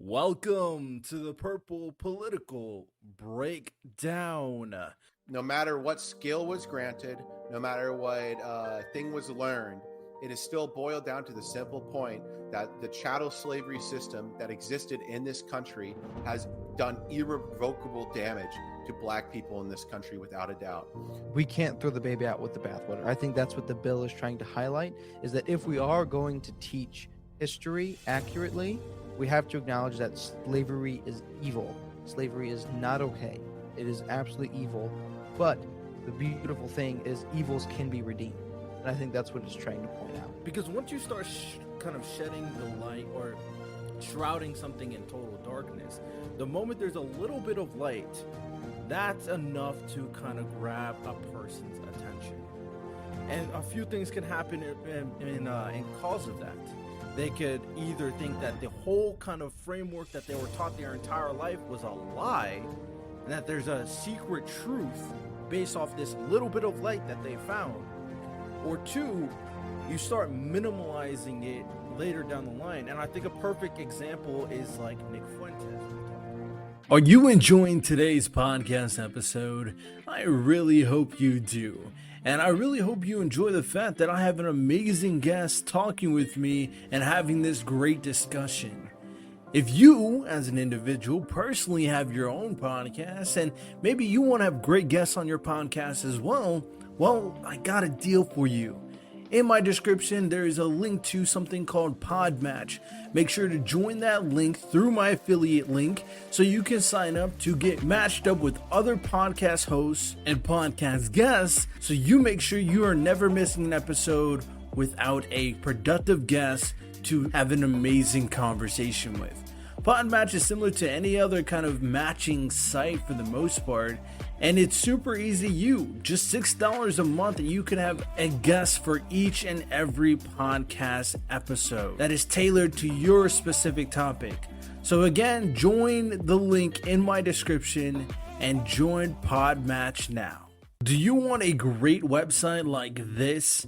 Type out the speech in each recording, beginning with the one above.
Welcome to the Purple Political Breakdown. No matter what skill was granted, no matter what thing was learned, it is still boiled down to the simple point that the chattel slavery system that existed in this country has done irrevocable damage to black people in this country without a doubt. We can't throw the baby out with the bathwater. I think that's what the bill is trying to highlight, is that if we are going to teach history accurately, we have to acknowledge that slavery is evil. Slavery is not okay. It is absolutely evil. But the beautiful thing is evils can be redeemed. And I think that's what it's trying to point out. Because once you start kind of shedding the light or shrouding something in total darkness, the moment there's a little bit of light, that's enough to kind of grab a person's attention. And a few things can happen in cause of that. They could either think that the whole kind of framework that they were taught their entire life was a lie, and that there's a secret truth based off this little bit of light that they found. Or two, you start minimalizing it later down the line. And I think a perfect example is like Nick Fuentes. Are you enjoying today's podcast episode? I really hope you do. And I really hope you enjoy the fact that I have an amazing guest talking with me and having this great discussion. If you, as an individual, personally have your own podcast and maybe you want to have great guests on your podcast as well, I got a deal for you. In my description, there is a link to something called Podmatch. Make sure to join that link through my affiliate link so you can sign up to get matched up with other podcast hosts and podcast guests so you make sure you are never missing an episode without a productive guest to have an amazing conversation with. Podmatch is similar to any other kind of matching site for the most part, and it's super easy to use. Just $6 a month and you can have a guest for each and every podcast episode that is tailored to your specific topic. So again, join the link in my description and join Podmatch now. Do you want a great website like this?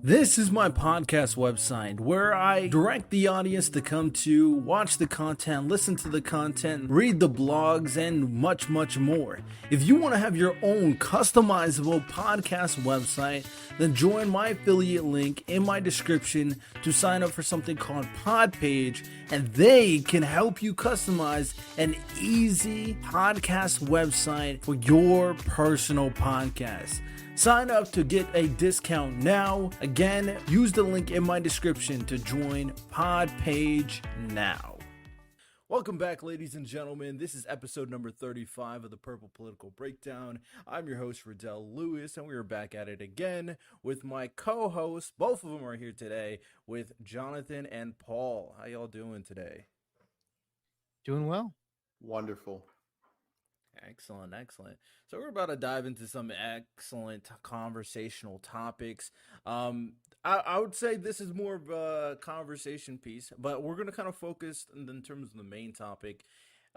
This is my podcast website where I direct the audience to come to, watch the content, listen to the content, read the blogs, and much, much more. If you want to have your own customizable podcast website, then join my affiliate link in my description to sign up for something called Podpage, and they can help you customize an easy podcast website for your personal podcast. Sign up to get a discount now. Again, use the link in my description to join Podpage now. Welcome back, ladies and gentlemen. This is episode number 35 of the Purple Political Breakdown. I'm your host, Riddell Lewis, and we are back at it again with my co-hosts. Both of them are here today with Jonathan and Paul. How y'all doing today? Doing well. Wonderful. Excellent. So we're about to dive into some excellent conversational topics. I would say this is more of a conversation piece, but we're going to kind of focus in terms of the main topic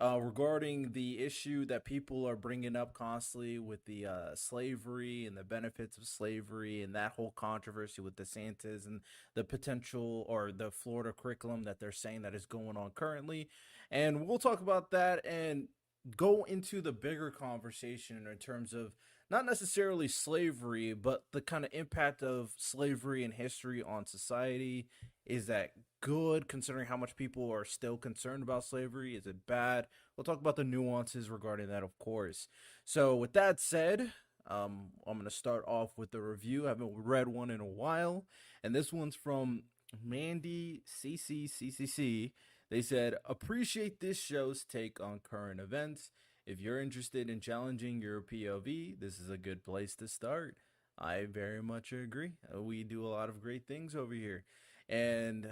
regarding the issue that people are bringing up constantly with the slavery and the benefits of slavery and that whole controversy with DeSantis and the potential or the Florida curriculum that they're saying that is going on currently. And we'll talk about that and go into the bigger conversation in terms of not necessarily slavery, but the kind of impact of slavery and history on society. Is that good, considering how much people are still concerned about slavery? Is it bad? We'll talk about the nuances regarding that, of course. So with that said, I'm going to start off with the review. I haven't read one in a while, and this one's from Mandy CCCCC. They said, appreciate this show's take on current events. If you're interested in challenging your POV, this is a good place to start. I very much agree. We do a lot of great things over here. And,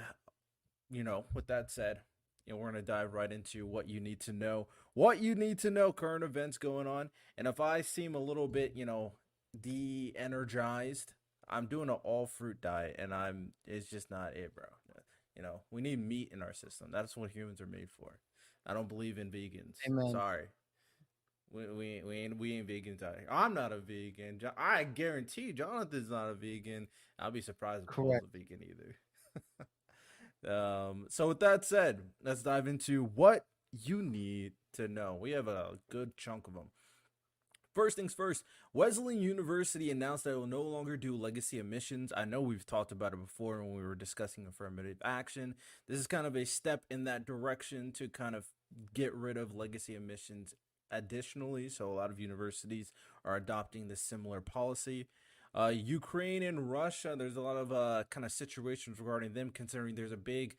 with that said, we're going to dive right into what you need to know. What you need to know, current events going on. And if I seem a little bit, de-energized, I'm doing an all-fruit diet, and it's just not it, bro. We need meat in our system. That's what humans are made for. I don't believe in vegans. Amen. Sorry. We ain't vegans out here. I'm not a vegan. I guarantee Jonathan's not a vegan. I'll be surprised if Paul's a vegan either. So with that said, let's dive into what you need to know. We have a good chunk of them. First things first, Wesleyan University announced that it will no longer do legacy admissions. I know we've talked about it before when we were discussing affirmative action. This is kind of a step in that direction to kind of get rid of legacy admissions additionally. So a lot of universities are adopting this similar policy. Ukraine and Russia, there's a lot of kind of situations regarding them, considering there's a big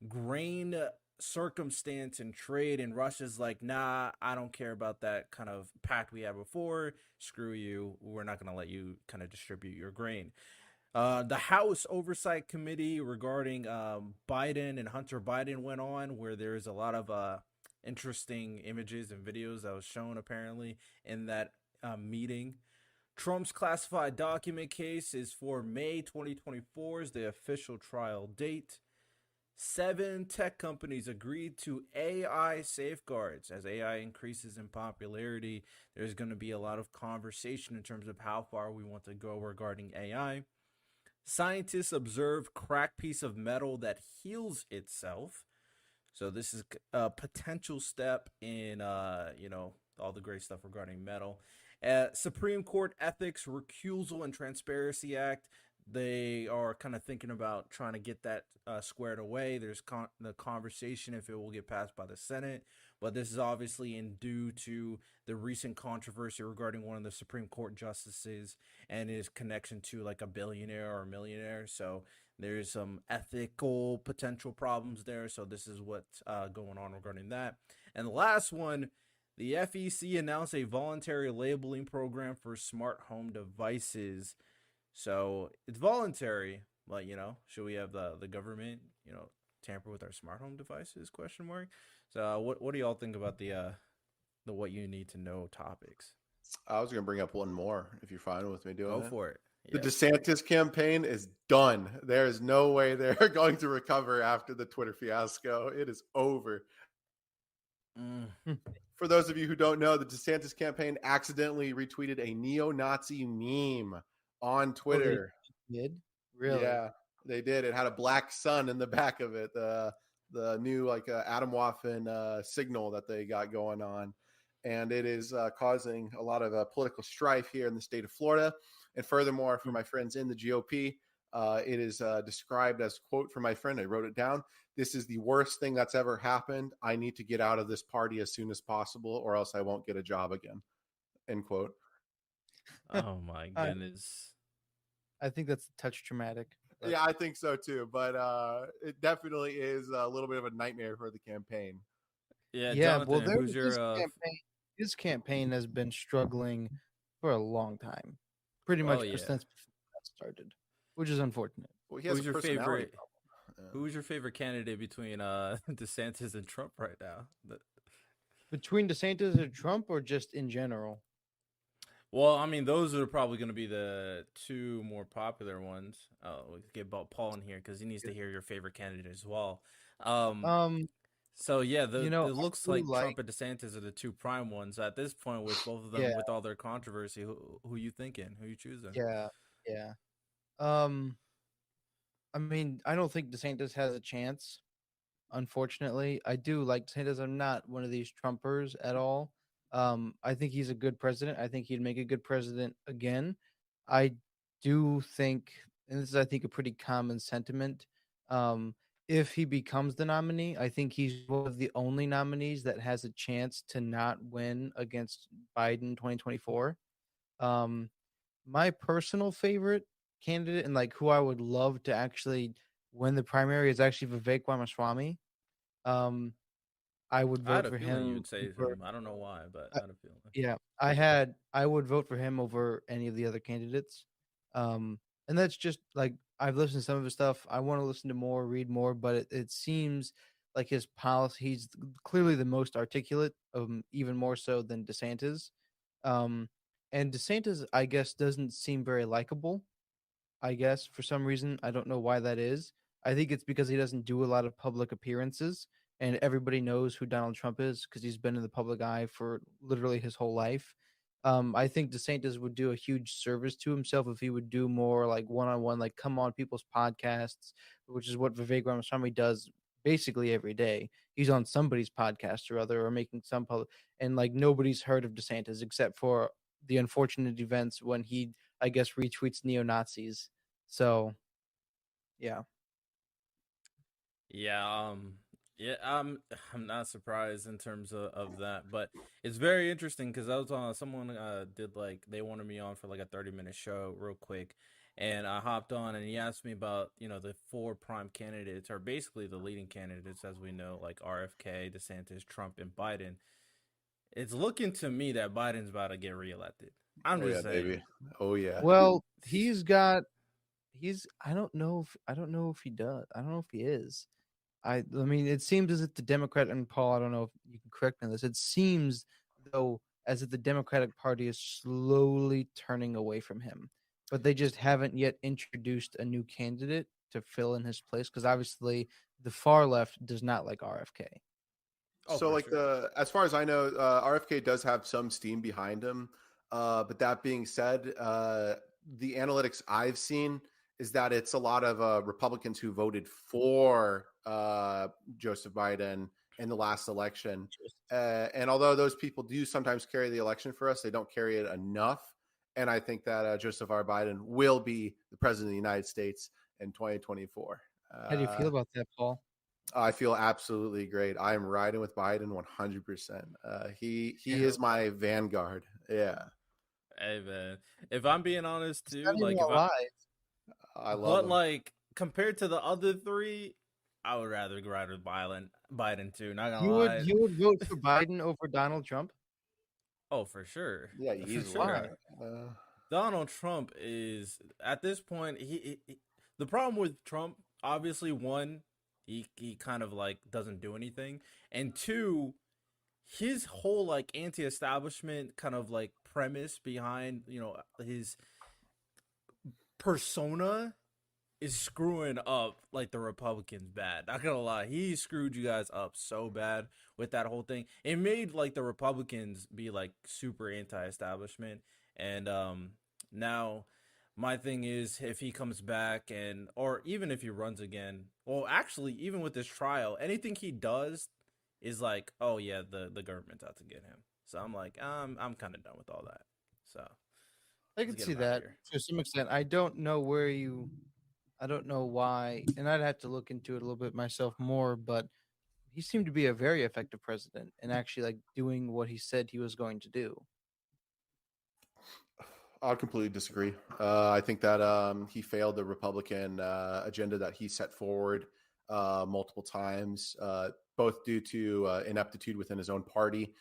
grain circumstance and trade, and Russia's like, nah, I don't care about that kind of pact we had before. Screw you. We're not going to let you kind of distribute your grain. The House Oversight Committee regarding Biden and Hunter Biden went on, where there's a lot of interesting images and videos that was shown apparently in that meeting. Trump's classified document case is for May 2024 is the official trial date. 7 tech companies agreed to AI safeguards. As AI increases in popularity, there's going to be a lot of conversation in terms of how far we want to go regarding AI. Scientists observe cracked piece of metal that heals itself. So this is a potential step in, all the great stuff regarding metal. Supreme Court Ethics, Recusal, and Transparency Act. They are kind of thinking about trying to get that squared away. There's the conversation if it will get passed by the Senate, but this is obviously in due to the recent controversy regarding one of the Supreme Court justices and his connection to like a billionaire or a millionaire. So there's some ethical potential problems there. So this is what's going on regarding that. And the last one, the FEC announced a voluntary labeling program for smart home devices. So it's voluntary, but should we have the government, tamper with our smart home devices? Question mark. So what do y'all think about the what you need to know topics? I was going to bring up one more if you're fine with me doing Go that. for it. The Yeah. DeSantis campaign is done. There is no way they're going to recover after the Twitter fiasco. It is over. For those of you who don't know, the DeSantis campaign accidentally retweeted a neo-Nazi meme on Twitter. Oh, they did? Really? Yeah, they did. It had a black sun in the back of it. The new Atomwaffen signal that they got going on, and it is causing a lot of political strife here in the state of Florida. And furthermore, for my friends in the GOP, it is described as, quote, from my friend, I wrote it down, "This is the worst thing that's ever happened. I need to get out of this party as soon as possible, or else I won't get a job again," end quote. Oh my goodness. I think that's a touch traumatic. Yeah, I think so too. But it definitely is a little bit of a nightmare for the campaign. Yeah, Yeah, Jonathan, well, who's your his campaign has been struggling for a long time, pretty much yeah. since that started, which is unfortunate. Well, he has Who's a your personality favorite? problem. Who's your favorite candidate between DeSantis and Trump right now? Between DeSantis and Trump, or just in general? Well, I mean, those are probably going to be the 2 more popular ones. We could get Paul in here because he needs to hear your favorite candidate as well. So yeah, it looks like Trump and DeSantis are the 2 prime ones at this point. With both of them, with all their controversy, who you thinking? Who you choosing? Yeah. I mean, I don't think DeSantis has a chance. Unfortunately, I do like DeSantis. I'm not one of these Trumpers at all. I think he's a good president. I think he'd make a good president again. I do think, and this is, I think, a pretty common sentiment. If he becomes the nominee, I think he's one of the only nominees that has a chance to not win against Biden 2024. My personal favorite candidate and like who I would love to actually win the primary is actually Vivek Ramaswamy. I would I had vote a for feeling him. you'd say him. I don't know why, but I had a feeling. Yeah, I would vote for him over any of the other candidates. And that's just like I've listened to some of his stuff. I want to listen to more, read more, but it seems like his policy, he's clearly the most articulate, even more so than DeSantis. And DeSantis, I guess, doesn't seem very likable. I guess for some reason, I don't know why that is. I think it's because he doesn't do a lot of public appearances, and everybody knows who Donald Trump is because he's been in the public eye for literally his whole life. I think DeSantis would do a huge service to himself if he would do more like one-on-one, like come on people's podcasts, which is what Vivek Ramaswamy does basically every day. He's on somebody's podcast or other, or making some public, and like nobody's heard of DeSantis except for the unfortunate events when he, I guess, retweets neo Nazis. So, yeah. Yeah, yeah, I'm not surprised in terms of that, but it's very interesting because I was on someone did like they wanted me on for like a 30-minute show real quick, and I hopped on and he asked me about the four prime candidates, or basically the leading candidates as we know, like RFK, DeSantis, Trump, and Biden. It's looking to me that Biden's about to get reelected. I'm Oh yeah, just saying. baby. Oh yeah. Well, I don't know if he does. I don't know if he is. I mean, it seems as if the Democrat, and Paul, I don't know if you can correct me on this. It seems though as if the Democratic Party is slowly turning away from him, but they just haven't yet introduced a new candidate to fill in his place because obviously the far left does not like RFK. Oh, So for like sure. as far as I know, RFK does have some steam behind him. But that being said, the analytics I've seen is that it's a lot of Republicans who voted for Joseph Biden in the last election. And although those people do sometimes carry the election for us, they don't carry it enough. And I think that Joseph R. Biden will be the president of the United States in 2024. How do you feel about that, Paul? I feel absolutely great. I am riding with Biden 100%. He Yeah. is my vanguard. Yeah, Hey man, if I'm being honest It's not too, even like a if I, lie. I love but him. like compared to the other three, I would rather ride with Biden too. Not gonna You would lie. you would vote for Biden over Donald Trump? Oh, for sure, Yeah, for easily. Why? sure. Donald Trump is at this point. The problem with Trump, obviously, one, he kind of like doesn't do anything, and two, his whole like anti-establishment kind of like premise behind his persona is screwing up like the Republicans bad. Not gonna lie, he screwed you guys up so bad with that whole thing. It made like the Republicans be like super anti-establishment, and now my thing is if he comes back and or even if he runs again, well, actually, even with this trial, anything he does is like, oh yeah, the government's out to get him. So I'm like, I'm kind of done with all that. So I let's can get see him out of that here. to some extent. I don't know why, and I'd have to look into it a little bit myself more, but he seemed to be a very effective president and actually like doing what he said he was going to do. I completely disagree. I think that he failed the Republican agenda that he set forward multiple times, both due to ineptitude within his own party.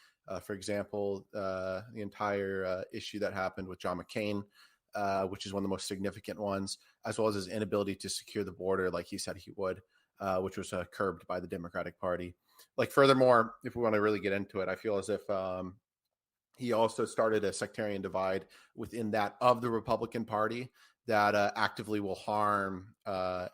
For example, the entire issue that happened with John McCain, which is one of the most significant ones, as well as his inability to secure the border like he said he would, which was curbed by the Democratic Party. Like, furthermore, if we want to really get into it, I feel as if he also started a sectarian divide within that of the Republican Party that actively will harm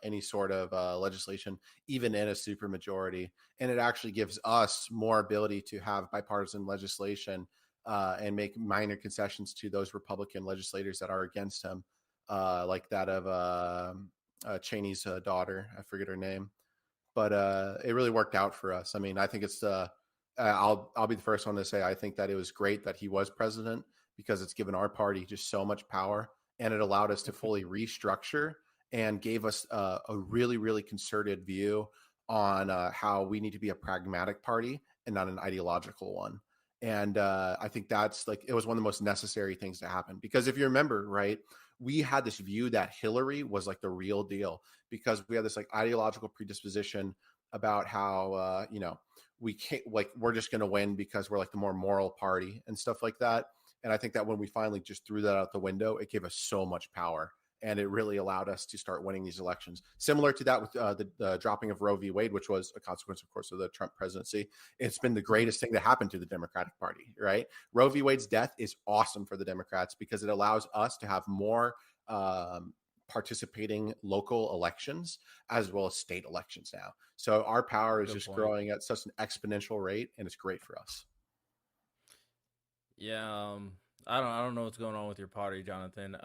any sort of legislation, even in a supermajority. And it actually gives us more ability to have bipartisan legislation and make minor concessions to those Republican legislators that are against him, like that of Cheney's daughter. I forget her name, but it really worked out for us. I mean, I think it's I'll be the first one to say I think that it was great that he was president because it's given our party just so much power and it allowed us to fully restructure and gave us a really concerted view on how we need to be a pragmatic party and not an ideological one. And I think that's like it was one of the most necessary things to happen because if you remember, right, we had this view that Hillary was like the real deal because we had this like ideological predisposition about how we can't like we're just going to win because we're like the more moral party and stuff like that. And I think that when we finally just threw that out the window, it gave us so much power and it really allowed us to start winning these elections. Similar to that with the dropping of Roe v. Wade, which was a consequence, of course, of the Trump presidency. It's been the greatest thing that happened to the Democratic Party, right? Roe v. Wade's death is awesome for the Democrats because it allows us to have more participating local elections as well as state elections now. So our power is Good just point. growing at such an exponential rate, and it's great for us. Yeah, I don't know what's going on with your party, Jonathan.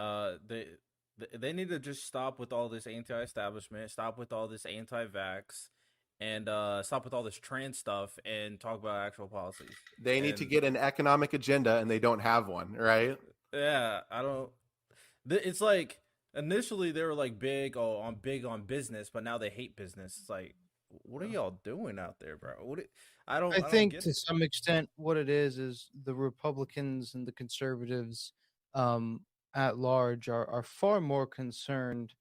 They need to just stop with all this anti-establishment, stop with all this anti-vax, and stop with all this trans stuff, and talk about actual policies. They need to And get an economic agenda, and they don't have one, right? yeah, I don't. It's like initially they were like big on business, but now they hate business. It's like, what are y'all doing out there, bro? I I don't think get to it. some extent what it is the Republicans and the conservatives um, at large are far more concerned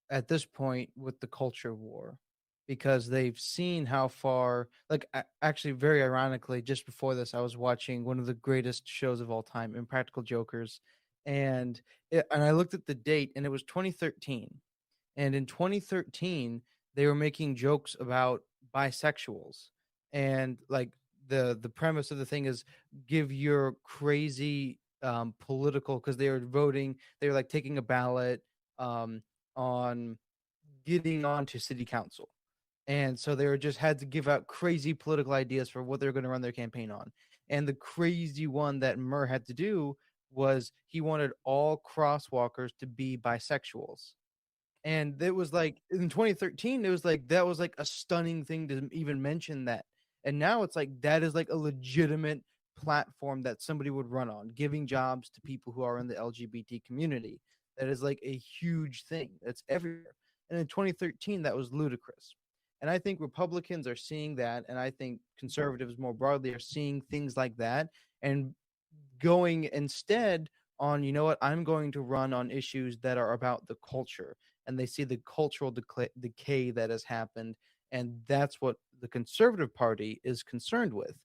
at this point with the culture war because they've seen how far actually very ironically just before this I was watching one of the greatest shows of all time, Impractical Jokers, and I looked at the date and it was 2013, and in 2013 they were making jokes about bisexuals, and like the premise of the thing is give your crazy political, because they were voting, they were like taking a ballot um on getting on to city council, and so they were just had to give out crazy political ideas for what they're going to run their campaign on. And the crazy one that Murr had to do was he wanted all crosswalkers to be bisexuals. And it was like in 2013, it was like that was like a stunning thing to even mention that. And now it's like that is like a legitimate platform that somebody would run on, giving jobs to people who are in the LGBT community. That is like a huge thing. That's everywhere. And in 2013, that was ludicrous. And I think Republicans are seeing that, and I think conservatives more broadly are seeing things like that and going instead on, you know what, I'm going to run on issues that are about the culture, and they see the cultural decay that has happened, and that's what the conservative party is concerned with.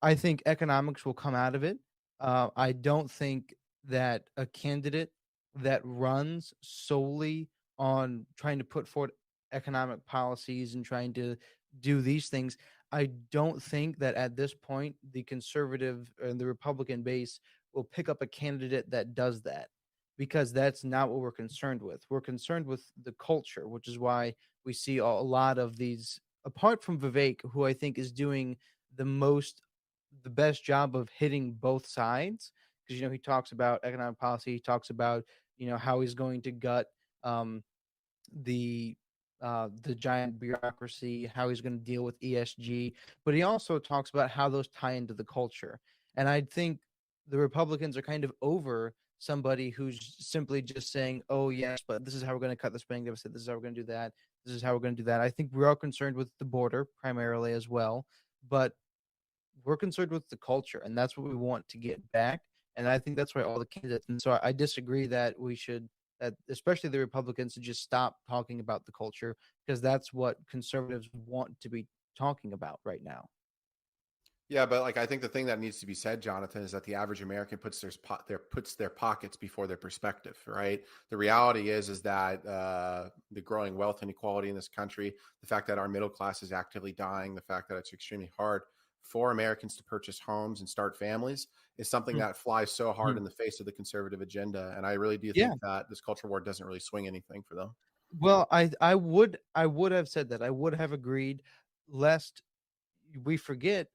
I think economics will come out of it. I don't think that a candidate that runs solely on trying to put forward economic policies and trying to do these things, I don't think that at this point the conservative and the Republican base will pick up a candidate that does that, because that's not what we're concerned with. We're concerned with the culture, which is why we see a lot of these, apart from Vivek, who I think is doing the most the best job of hitting both sides, because he talks about economic policy, he talks about how he's going to gut um, the the giant bureaucracy, how he's going to deal with ESG, but he also talks about how those tie into the culture. And I think the Republicans are kind of over somebody who's simply just saying, "Oh yes, but this is how we're going to cut the spending deficit. This is how we're going to do that. This is how we're going to do that." I think we're all concerned with the border primarily as well, but we're concerned with the culture, and that's what we want to get back. And I think that's why all the candidates. And so I disagree that we should, that especially the Republicans, to just stop talking about the culture, because that's what conservatives want to be talking about right now. Yeah, but like I think the thing that needs to be said, Jonathan, is that the average American puts their pockets before their perspective, right? The reality is that the growing wealth inequality in this country, the fact that our middle class is actively dying, the fact that it's extremely hard for Americans to purchase homes and start families is something that flies so hard Mhm. in the face of the conservative agenda. And I really do Yeah. think that this culture war doesn't really swing anything for them. Well, I would have said that. I would have agreed, lest we forget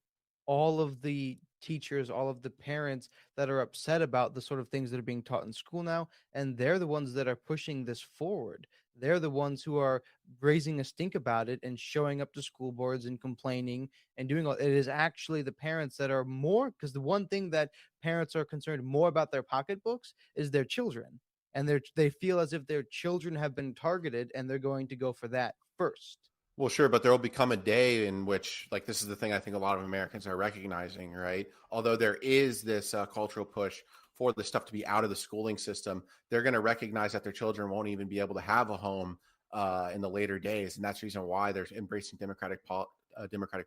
all of the teachers, all of the parents that are upset about the sort of things that are being taught in school now, and they're the ones that are pushing this forward. They're the ones who are raising a stink about it and showing up to school boards and complaining and doing all. It is actually the parents that are more, because the one thing that parents are concerned more about their pocketbooks is their children, and they feel as if their children have been targeted and they're going to go for that first. Well, sure, but there will become a day in which, like, this is the thing I think a lot of Americans are recognizing, right? Although there is this cultural push for the stuff to be out of the schooling system, they're going to recognize that their children won't even be able to have a home in the later days, and that's the reason why they're embracing democratic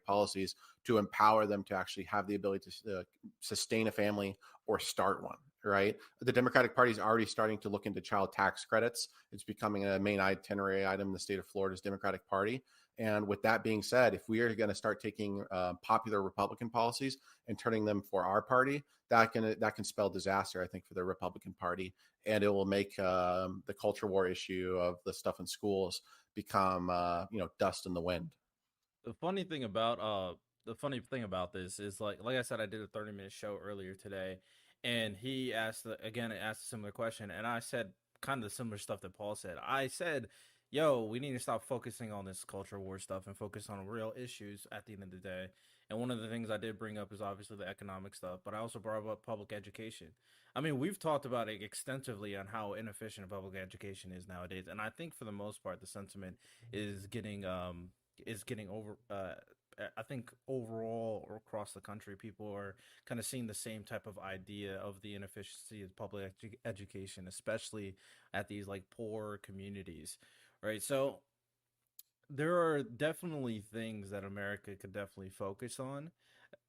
policies to empower them to actually have the ability to sustain a family or start one. Right, the Democratic Party is already starting to look into child tax credits. It's becoming a main itinerary item in the state of Florida's Democratic Party. And with that being said, if we are going to start taking popular Republican policies and turning them for our party, that can spell disaster, I think, for the Republican Party, and it will make the culture war issue of the stuff in schools become dust in the wind. The funny thing about this is like I said, I did a 30-minute show earlier today, and he asked asked a similar question, and I said kind of the similar stuff that Paul said. I said, "Yo, we need to stop focusing on this culture war stuff and focus on real issues at the end of the day." And one of the things I did bring up is obviously the economic stuff, but I also brought up public education. I mean, we've talked about it extensively on how inefficient public education is nowadays, and I think for the most part, the sentiment is getting over. I think overall or across the country, people are kind of seeing the same type of idea of the inefficiency of public education, especially at these like poor communities, right? So there are definitely things that America could definitely focus on.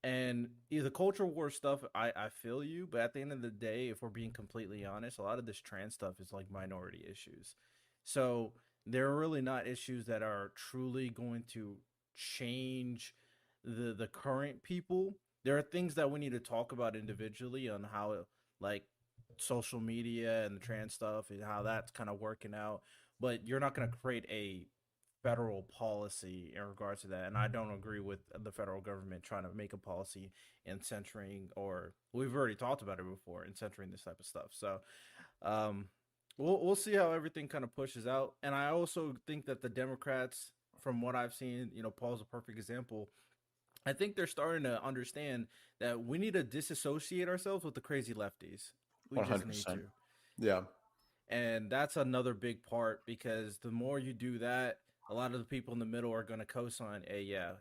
And the culture war stuff, I feel you, but at the end of the day, if we're being completely honest, a lot of this trans stuff is like minority issues. So they're really not issues that are truly going to change the current people. There are things that we need to talk about individually on how like social media and the trans stuff and how that's kind of working out. But you're not going to create a federal policy in regards to that. And I don't agree with the federal government trying to make a policy in centering, or we've already talked about it before, in centering this type of stuff. So um, we'll see how everything kind of pushes out. And I also think that the Democrats, from what I've seen, Paul's a perfect example. I think they're starting to understand that we need to disassociate ourselves with the crazy lefties. We just need 100%. to. Yeah. And that's another big part because the more you do that, a lot of the people in the middle are going to co-sign. Hey, yeah,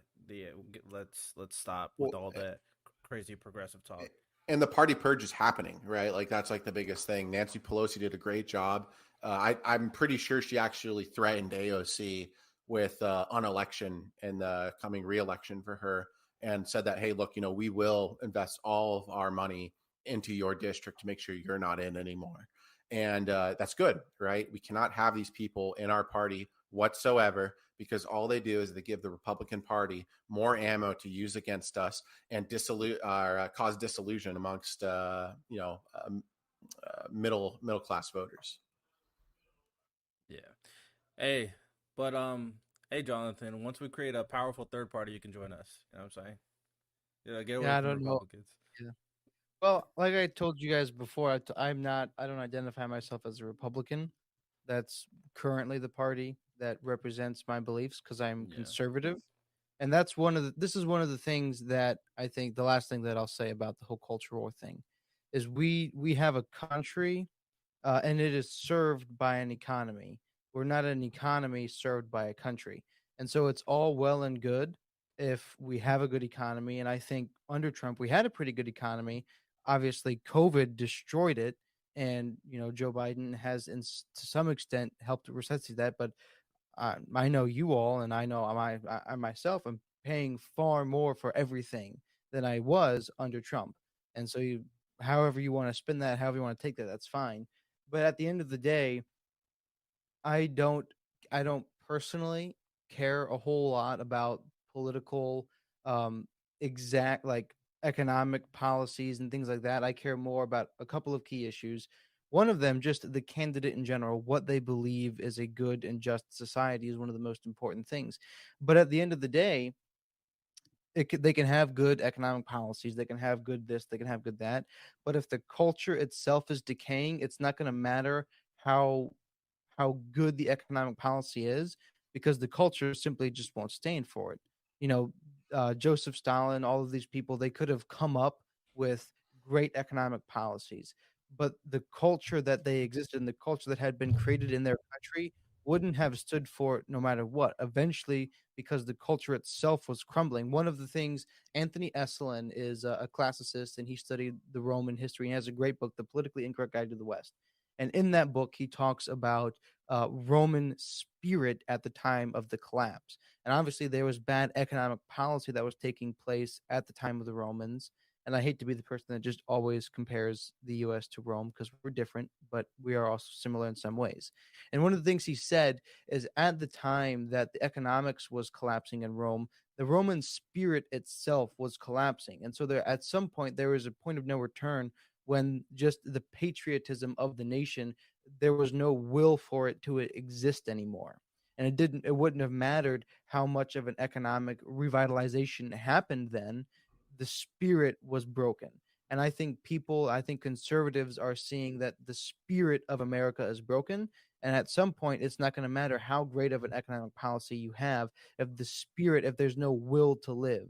let's stop with Well, all that crazy progressive talk. and the party purge is happening, right? Like that's like the biggest thing. Nancy Pelosi did a great job. I'm pretty sure she actually threatened AOC with an election and the coming re-election for her, and said that, hey, look, we will invest all of our money into your district to make sure you're not in anymore. And that's good, right? We cannot have these people in our party whatsoever, because all they do is they give the Republican Party more ammo to use against us and cause disillusion amongst middle class voters. Yeah. Hey, but hey, Jonathan. Once we create a powerful third party, you can join us. You know what I'm saying? Yeah, get away Yeah, I from the don't know. Republicans. Yeah. Well, like I told you guys before, I'm not. I don't identify myself as a Republican. That's currently the party that represents my beliefs because I'm Yeah. conservative, and that's one of the. This is one of the things that I think. The last thing that I'll say about the whole culture war thing is we have a country, and it is served by an economy. We're not an economy served by a country, and so it's all well and good if we have a good economy. And I think under Trump we had a pretty good economy. Obviously, COVID destroyed it, and Joe Biden has, to some extent, helped resuscitate that. But I know you all, and I know I myself am paying far more for everything than I was under Trump. And so, however you want to spin that, however you want to take that, that's fine. But at the end of the day, I don't I don't personally care a whole lot about political um exact like economic policies and things like that. I care more about a couple of key issues. One of them, just the candidate in general, what they believe is a good and just society is one of the most important things. But at the end of the day, they can have good economic policies, they can have good this, they can have good that, but if the culture itself is decaying, it's not going to matter how good the economic policy is, because the culture simply just won't stand for it. You know, Joseph Stalin, all of these people, they could have come up with great economic policies, but the culture that they existed in, the culture that had been created in their country, wouldn't have stood for it no matter what. Eventually, because the culture itself was crumbling. One of the things, Anthony Esselin is a classicist, and he studied the Roman history and has a great book, The Politically Incorrect Guide to the West. And in that book, he talks about Roman spirit at the time of the collapse. And obviously, there was bad economic policy that was taking place at the time of the Romans. And I hate to be the person that just always compares the US to Rome, because we're different, but we are also similar in some ways. And one of the things he said is, at the time that the economics was collapsing in Rome, the Roman spirit itself was collapsing. And so there, at some point, there was a point of no return when just the patriotism of the nation, there was no will for it to exist anymore. And it wouldn't have mattered how much of an economic revitalization happened then. The spirit was broken. And I think conservatives are seeing that the spirit of America is broken. And at some point, it's not going to matter how great of an economic policy you have if there's no will to live.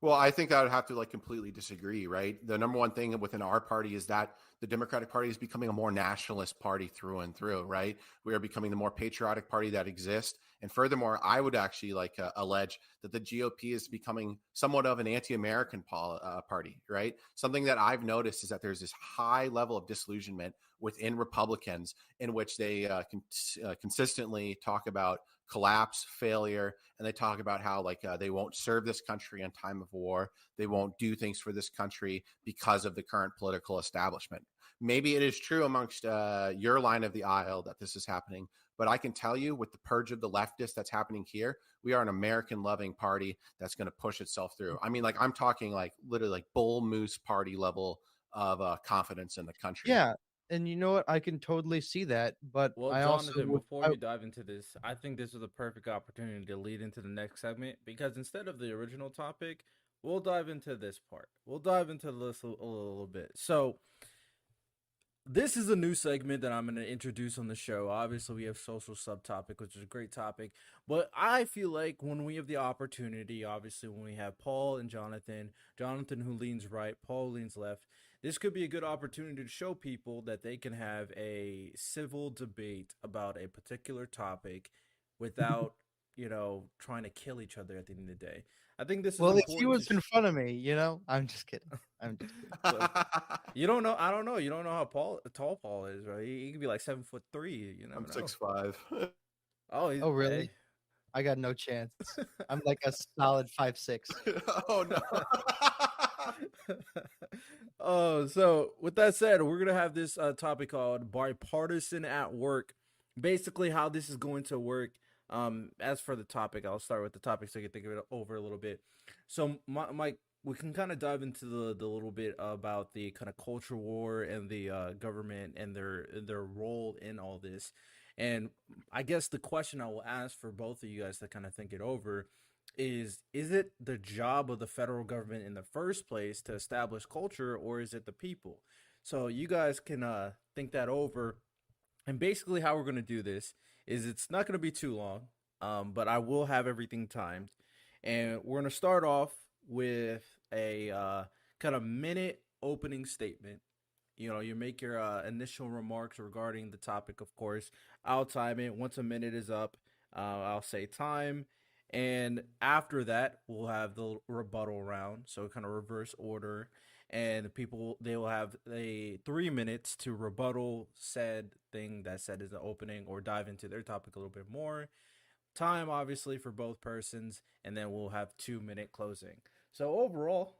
Well, I think I would have to like completely disagree, right? The number one thing within our party is that the Democratic Party is becoming a more nationalist party through and through, right? We are becoming the more patriotic party that exists. And furthermore, I would actually like allege that the GOP is becoming somewhat of an anti-American party, right? Something that I've noticed is that there's this high level of disillusionment within Republicans in which they consistently talk about collapse, failure, and they talk about how like they won't serve this country in time of war. They won't do things for this country because of the current political establishment. Maybe it is true amongst your line of the aisle that this is happening, but I can tell you with the purge of the leftists that's happening here, we are an American loving party that's going to push itself through. I mean, like I'm talking like literally like bull moose party level of confidence in the country. Yeah. And you know what? I can totally see that. But Well, I also Jonathan, would, before we dive into this, I think this is a perfect opportunity to lead into the next segment because instead of the original topic, we'll dive into this part. We'll dive into this a little bit. So, this is a new segment that I'm going to introduce on the show. Obviously, we have social subtopic, which is a great topic. But I feel like when we have the opportunity, obviously, when we have Paul and Jonathan who leans right, Paul leans left, this could be a good opportunity to show people that they can have a civil debate about a particular topic without, trying to kill each other at the end of the day. I think this is well, if he important was in front of me, I'm just kidding. I'm just kidding. You don't know. I don't know. You don't know how tall Paul is, right? He could be like 7'3". You never I'm know. 6'5". Oh, Oh, really? hey. I got no chance. I'm like a solid 5'6". Oh no. Oh, so with that said, we're gonna have this topic called bipartisan at work. Basically, how this is going to work. As for the topic, I'll start with the topic so you can think of it over a little bit. So, Mike, we can kind of dive into the little bit about the kind of culture war and the government and their role in all this. And I guess the question I will ask for both of you guys to kind of think it over is it the job of the federal government in the first place to establish culture, or is it the people? So you guys can think that over. And basically, how we're going to do this is it's not going to be too long, but I will have everything timed. And we're going to start off with a kind of minute opening statement. You make your initial remarks regarding the topic, of course. I'll time it. Once a minute is up, I'll say time. And after that, we'll have the rebuttal round. So kind of reverse order. And the people, they will have 3 minutes to rebuttal said thing that said is the opening or dive into their topic a little bit more. Time, obviously, for both persons. And then we'll have 2 minute closing. So overall,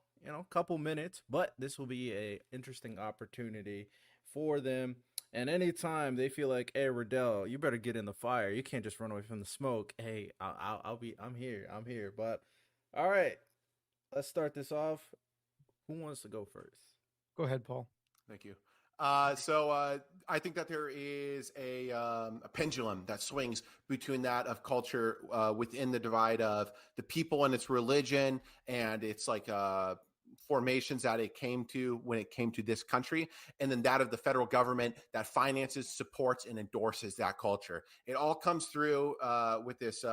couple minutes, but this will be a interesting opportunity for them. And anytime they feel like, hey, Riddell, you better get in the fire. You can't just run away from the smoke. Hey, I'm here. But all right, let's start this off. Who wants to go first? Go ahead, Paul. Thank you. So I think that there is a pendulum that swings between that of culture within the divide of the people and its religion and its like formations that it came to when it came to this country, and then that of the federal government that finances, supports, and endorses that culture. It all comes through with this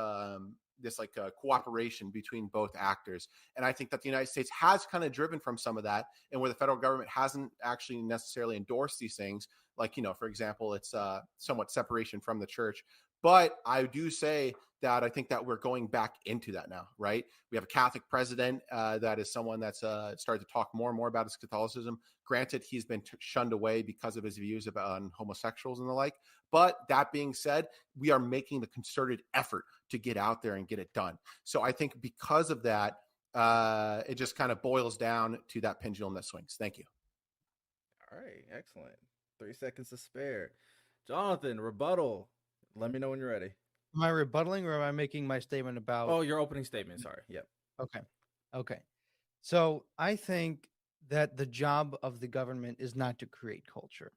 cooperation between both actors. And I think that the United States has kind of driven from some of that, and where the federal government hasn't actually necessarily endorsed these things, like, for example, it's somewhat separation from the church. But I do say that I think that we're going back into that now, right? We have a Catholic president that is someone that's started to talk more and more about his Catholicism. Granted, he's been shunned away because of his views on homosexuals and the like. But that being said, we are making the concerted effort to get out there and get it done. So I think because of that, it just kind of boils down to that pendulum that swings. Thank you. All right, excellent. 3 seconds to spare. Jonathan, rebuttal. Let me know when you're ready. Am I rebuttaling or am I making my statement about? Oh, your opening statement. Sorry. Yep. Okay. So I think that the job of the government is not to create culture.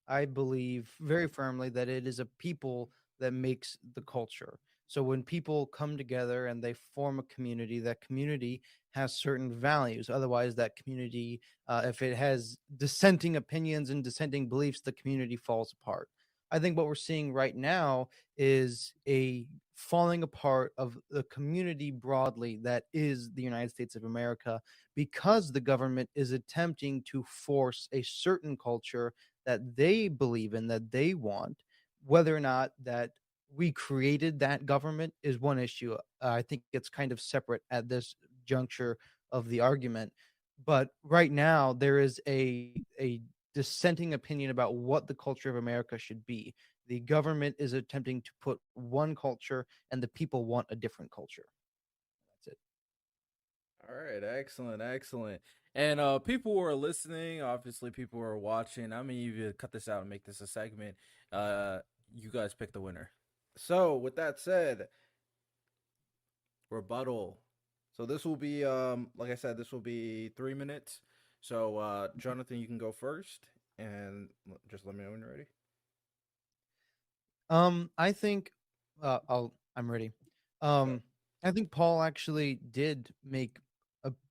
I believe very firmly that it is a people that makes the culture. So when people come together and they form a community, that community has certain values. Otherwise, that community, if it has dissenting opinions and dissenting beliefs, the community falls apart. I think what we're seeing right now is a falling apart of the community broadly that is the United States of America, because the government is attempting to force a certain culture that they believe in, that they want. Whether or not that we created that government is one issue. I think it's kind of separate at this juncture of the argument. But right now, there is a dissenting opinion about what the culture of America should be. The government is attempting to put one culture, and the people want a different culture. That's it. All right, excellent, excellent. And people who are listening, obviously people who are watching, I mean, you cut this out and make this a segment. Uh, you guys pick the winner. So, with that said, rebuttal. So this will be like I said, this will be 3 minutes. So Jonathan, you can go first and just let me know when you're ready. I think I'm ready. Go. I think Paul actually did make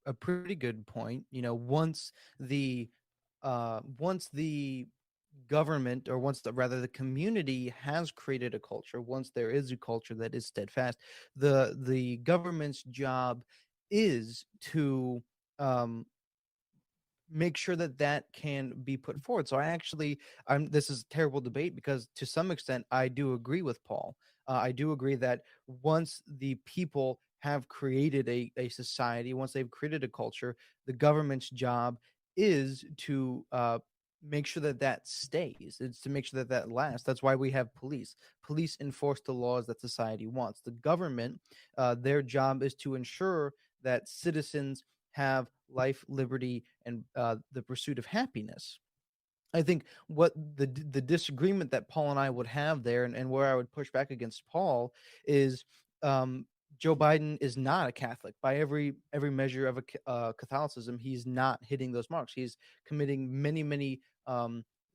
a pretty good point. You know, once the government, or once the rather the community has created a culture, once there is a culture that is steadfast, the government's job is to um make sure that that can be put forward. So I actually, I'm this is a terrible debate, because to some extent I do agree with Paul. I do agree that once the people have created a society, once they've created a culture, the government's job is to make sure that that stays. It's to make sure that that lasts. That's why we have police. Police enforce the laws that society wants. The government, their job is to ensure that citizens have life, liberty, and the pursuit of happiness. I think what the disagreement that Paul and I would have there, and where I would push back against Paul, is um, Joe Biden is not a Catholic by every measure of Catholicism. He's not hitting those marks. He's committing many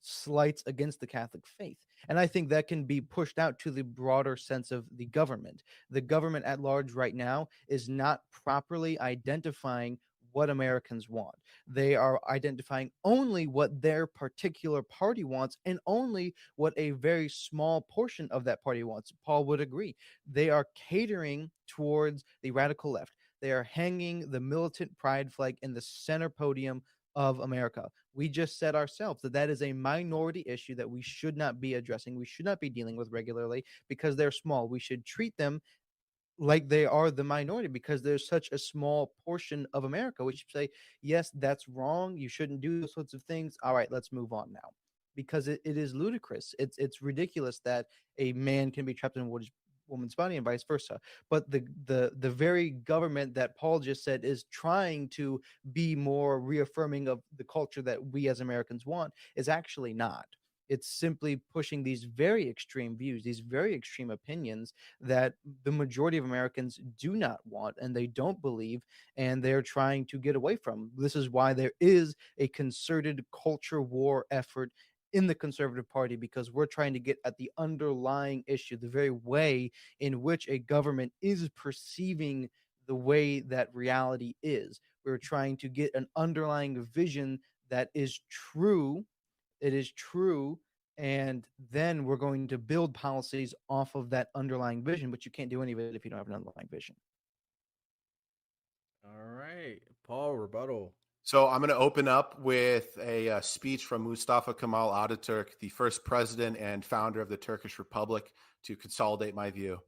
slights against the Catholic faith, and I think that can be pushed out to the broader sense of the government. The government at large right now is not properly identifying what Americans want. They are identifying only what their particular party wants, and only what a very small portion of that party wants. Paul would agree. They are catering towards the radical left. They are hanging the militant pride flag in the center podium of America. We just said ourselves that that is a minority issue that we should not be addressing. We should not be dealing with regularly, because they're small. We should treat them like they are the minority, because there's such a small portion of America. We should say, yes, that's wrong. You shouldn't do those sorts of things. All right, let's move on now. Because it is ludicrous. It's ridiculous that a man can be trapped in a woman's body and vice versa. But the very government that Paul just said is trying to be more reaffirming of the culture that we as Americans want is actually not. It's simply pushing these very extreme views, these very extreme opinions that the majority of Americans do not want and they don't believe, and they're trying to get away from. This is why there is a concerted culture war effort in the Conservative Party, because we're trying to get at the underlying issue, the very way in which a government is perceiving the way that reality is. We're trying to get an underlying vision that is true. It is true. And then we're going to build policies off of that underlying vision, but you can't do any of it if you don't have an underlying vision. All right, Paul, rebuttal. So I'm going to open up with a speech from Mustafa Kemal Ataturk, the first president and founder of the Turkish Republic, to consolidate my view.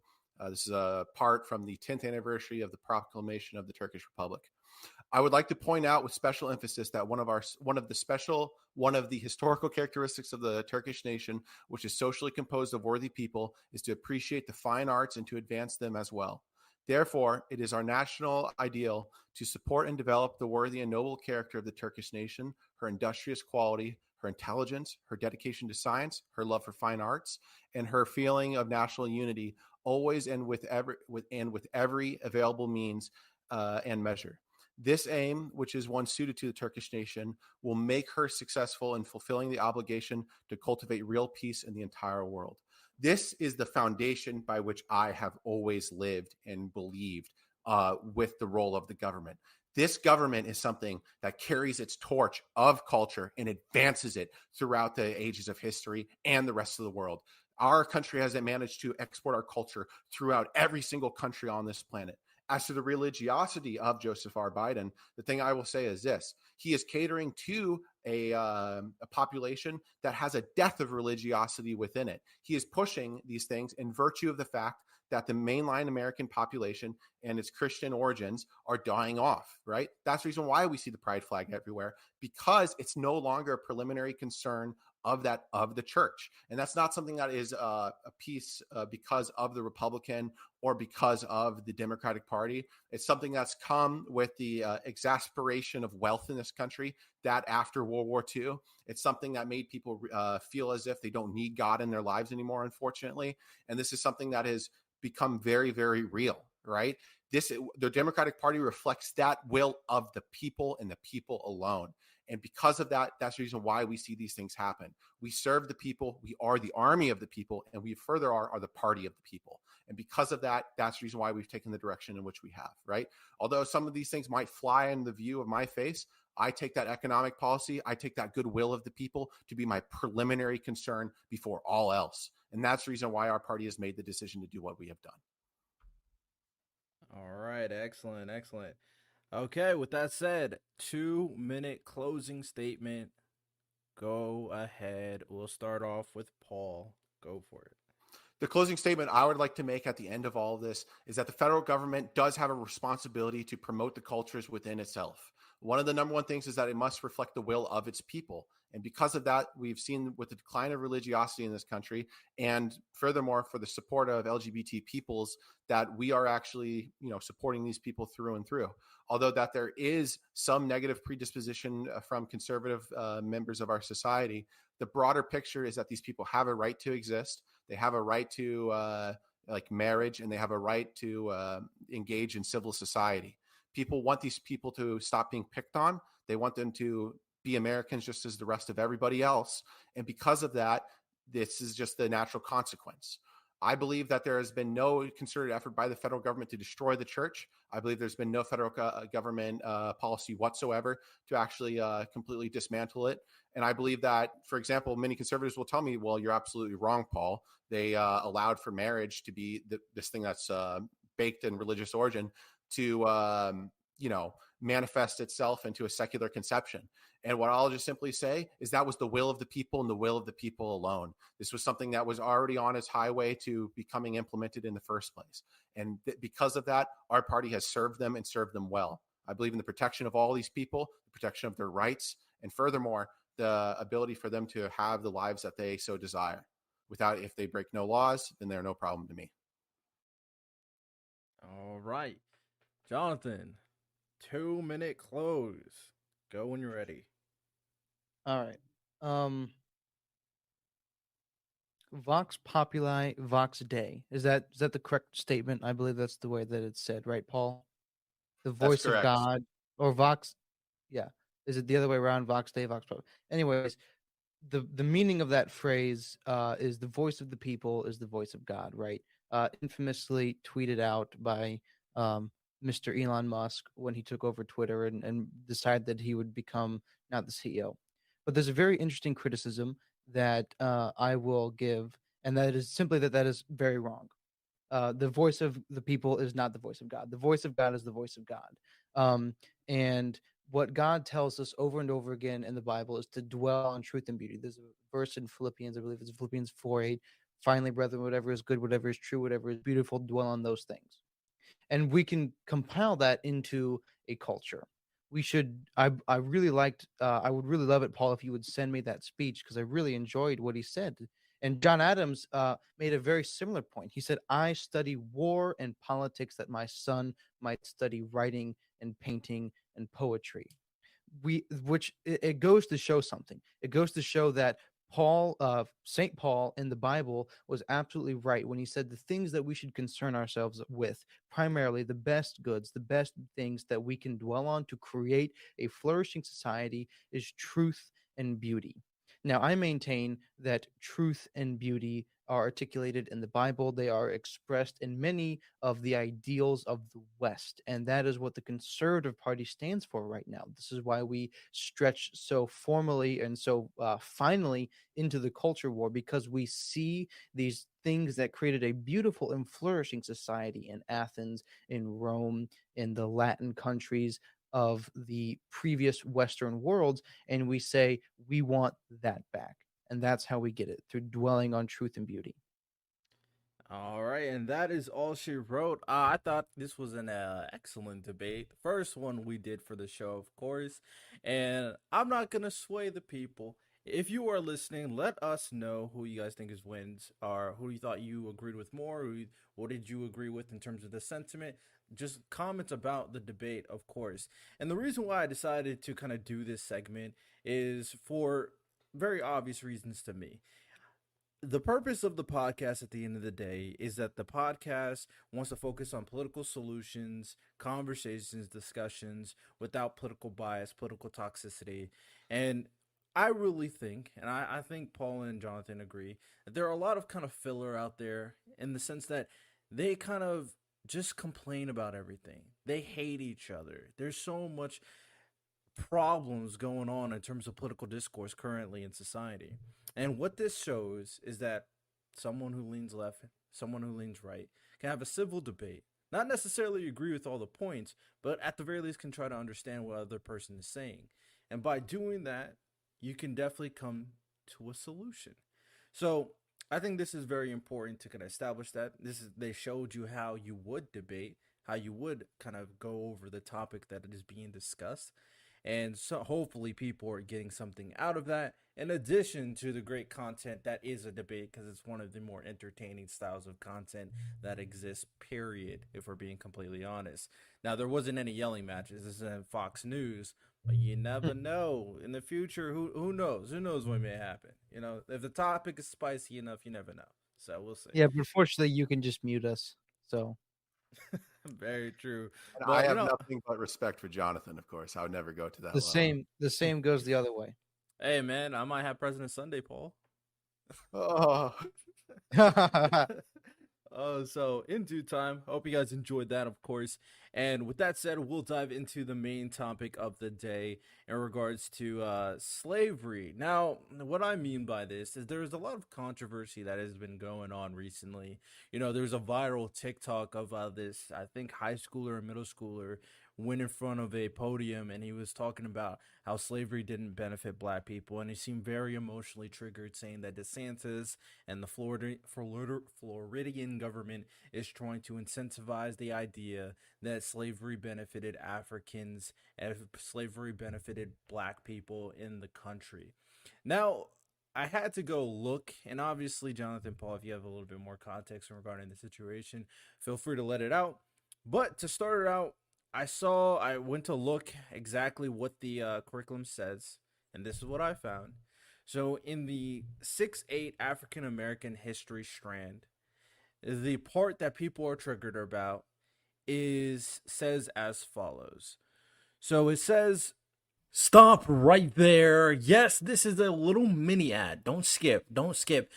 This is a part from the 10th anniversary of the proclamation of the Turkish Republic. I would like to point out with special emphasis that one of the historical characteristics of the Turkish nation, which is socially composed of worthy people, is to appreciate the fine arts and to advance them as well. Therefore, it is our national ideal to support and develop the worthy and noble character of the Turkish nation, her industrious quality, her intelligence, her dedication to science, her love for fine arts, and her feeling of national unity, always and with every available means and measure. This aim, which is one suited to the Turkish nation, will make her successful in fulfilling the obligation to cultivate real peace in the entire world. This is the foundation by which I have always lived and believed with the role of the government. This government is something that carries its torch of culture and advances it throughout the ages of history and the rest of the world. Our country has managed to export our culture throughout every single country on this planet. As to the religiosity of Joseph R. Biden, the thing I will say is this: he is catering to a population that has a death of religiosity within it. He is pushing these things in virtue of the fact that the mainline American population and its Christian origins are dying off, right? That's the reason why we see the pride flag everywhere, because it's no longer a preliminary concern of the church. And that's not something that is a piece because of the Republican or because of the Democratic Party. It's something that's come with the exasperation of wealth in this country, that after World War II. It's something that made people feel as if they don't need God in their lives anymore, unfortunately. And this is something that has become very, very real, right? The Democratic Party reflects that will of the people and the people alone. And because of that, that's the reason why we see these things happen. We serve the people, we are the army of the people, and we further are the party of the people. And because of that, that's the reason why we've taken the direction in which we have, right? Although some of these things might fly in the view of my face, I take that economic policy, I take that goodwill of the people to be my preliminary concern before all else. And that's the reason why our party has made the decision to do what we have done. All right, excellent, excellent. Okay, with that said, 2 minute closing statement. Go ahead. We'll start off with Paul. Go for it. The closing statement I would like to make at the end of all of this is that the federal government does have a responsibility to promote the cultures within itself. One of the number one things is that it must reflect the will of its people. And because of that, we've seen with the decline of religiosity in this country, and furthermore, for the support of LGBT peoples, that we are actually, supporting these people through and through. Although that there is some negative predisposition from conservative members of our society, the broader picture is that these people have a right to exist. They have a right to like marriage, and they have a right to engage in civil society. People want these people to stop being picked on. They want them to be Americans just as the rest of everybody else. And because of that, this is just the natural consequence. I believe that there has been no concerted effort by the federal government to destroy the church. I believe there's been no federal government policy whatsoever to actually completely dismantle it. And I believe that, for example, many conservatives will tell me, well, you're absolutely wrong, Paul. They allowed for marriage to be this thing that's baked in religious origin to, manifest itself into a secular conception. And what I'll just simply say is that was the will of the people and the will of the people alone. This was something that was already on its highway to becoming implemented in the first place. And because of that, our party has served them and served them well. I believe in the protection of all these people, the protection of their rights, and furthermore, the ability for them to have the lives that they so desire. If they break no laws, then they're no problem to me. All right. Jonathan, 2 minute close. Go when you're ready. All right. Vox populi, vox dei. Is that the correct statement? I believe that's the way that it's said, right, Paul? The voice of God, or vox. Yeah. Is it the other way around? Vox dei, vox populi. Anyways, the meaning of that phrase is the voice of the people is the voice of God, right? Infamously tweeted out by Mr. Elon Musk when he took over Twitter and decided that he would become not the CEO. But there's a very interesting criticism that I will give, and that is simply that is very wrong. The voice of the people is not the voice of God. The voice of God is the voice of God. And what God tells us over and over again in the Bible is to dwell on truth and beauty. There's a verse in Philippians, I believe it's Philippians 4:8. Finally, brethren, whatever is good, whatever is true, whatever is beautiful, dwell on those things. And we can compile that into a culture. We should. I really liked. I would really love it, Paul, if you would send me that speech, because I really enjoyed what he said. And John Adams made a very similar point. He said, "I study war and politics that my son might study writing and painting and poetry." Which it goes to show something. It goes to show that Saint Paul in the Bible was absolutely right when he said the things that we should concern ourselves with, primarily the best goods, the best things that we can dwell on to create a flourishing society, is truth and beauty. Now, I maintain that truth and beauty are articulated in the Bible. They are expressed in many of the ideals of the West. And that is what the Conservative Party stands for right now. This is why we stretch so formally and so finally into the culture war, because we see these things that created a beautiful and flourishing society in Athens, in Rome, in the Latin countries of the previous Western worlds, and we say we want that back. And that's how we get it, through dwelling on truth and beauty. All right, and that is all she wrote. I thought this was an excellent debate. The first one we did for the show, of course. And I'm not going to sway the people. If you are listening, let us know who you guys think is wins, or who you thought you agreed with more. What did you agree with in terms of the sentiment? Just comments about the debate, of course. And the reason why I decided to kind of do this segment is for very obvious reasons to me. The purpose of the podcast at the end of the day is that the podcast wants to focus on political solutions, conversations, discussions without political bias, political toxicity. And I really think, and I think Paul and Jonathan agree, that there are a lot of kind of filler out there, in the sense that they kind of just complain about everything. They hate each other. There's so much problems going on in terms of political discourse currently in society. And what this shows is that someone who leans left, someone who leans right, can have a civil debate. Not necessarily agree with all the points, but at the very least can try to understand what other person is saying. And by doing that, you can definitely come to a solution. So I think this is very important to kind of establish that. They showed you how you would debate, how you would kind of go over the topic that is being discussed. And so hopefully people are getting something out of that, in addition to the great content that is a debate, because it's one of the more entertaining styles of content that exists, period, if we're being completely honest. Now, there wasn't any yelling matches. This isn't Fox News, but you never know. In the future, who knows? Who knows what may happen? You know, if the topic is spicy enough, you never know. So we'll see. Yeah, but unfortunately, you can just mute us. So Very true. And I But, have nothing but respect for Jonathan, of course. I would never go to that the level. same goes the other way. Hey, man, I might have President Sunday, Paul. Oh, So in due time, hope you guys enjoyed that, of course. And with that said, we'll dive into the main topic of the day in regards to slavery. Now, what I mean by this is there's a lot of controversy that has been going on recently. You know, there's a viral TikTok of this, I think, high schooler or middle schooler went in front of a podium, and he was talking about how slavery didn't benefit black people, and he seemed very emotionally triggered, saying that DeSantis and the Floridian government is trying to incentivize the idea that slavery benefited Africans and slavery benefited black people in the country. Now, I had to go look, and obviously, Jonathan, Paul, if you have a little bit more context regarding the situation, feel free to let it out. But to start it out, I went to look exactly what the curriculum says, and this is what I found. So in the 6-8 African American history strand, the part that people are triggered about says as follows. So it says, stop right there. Yes, this is a little mini ad. Don't skip. Don't skip.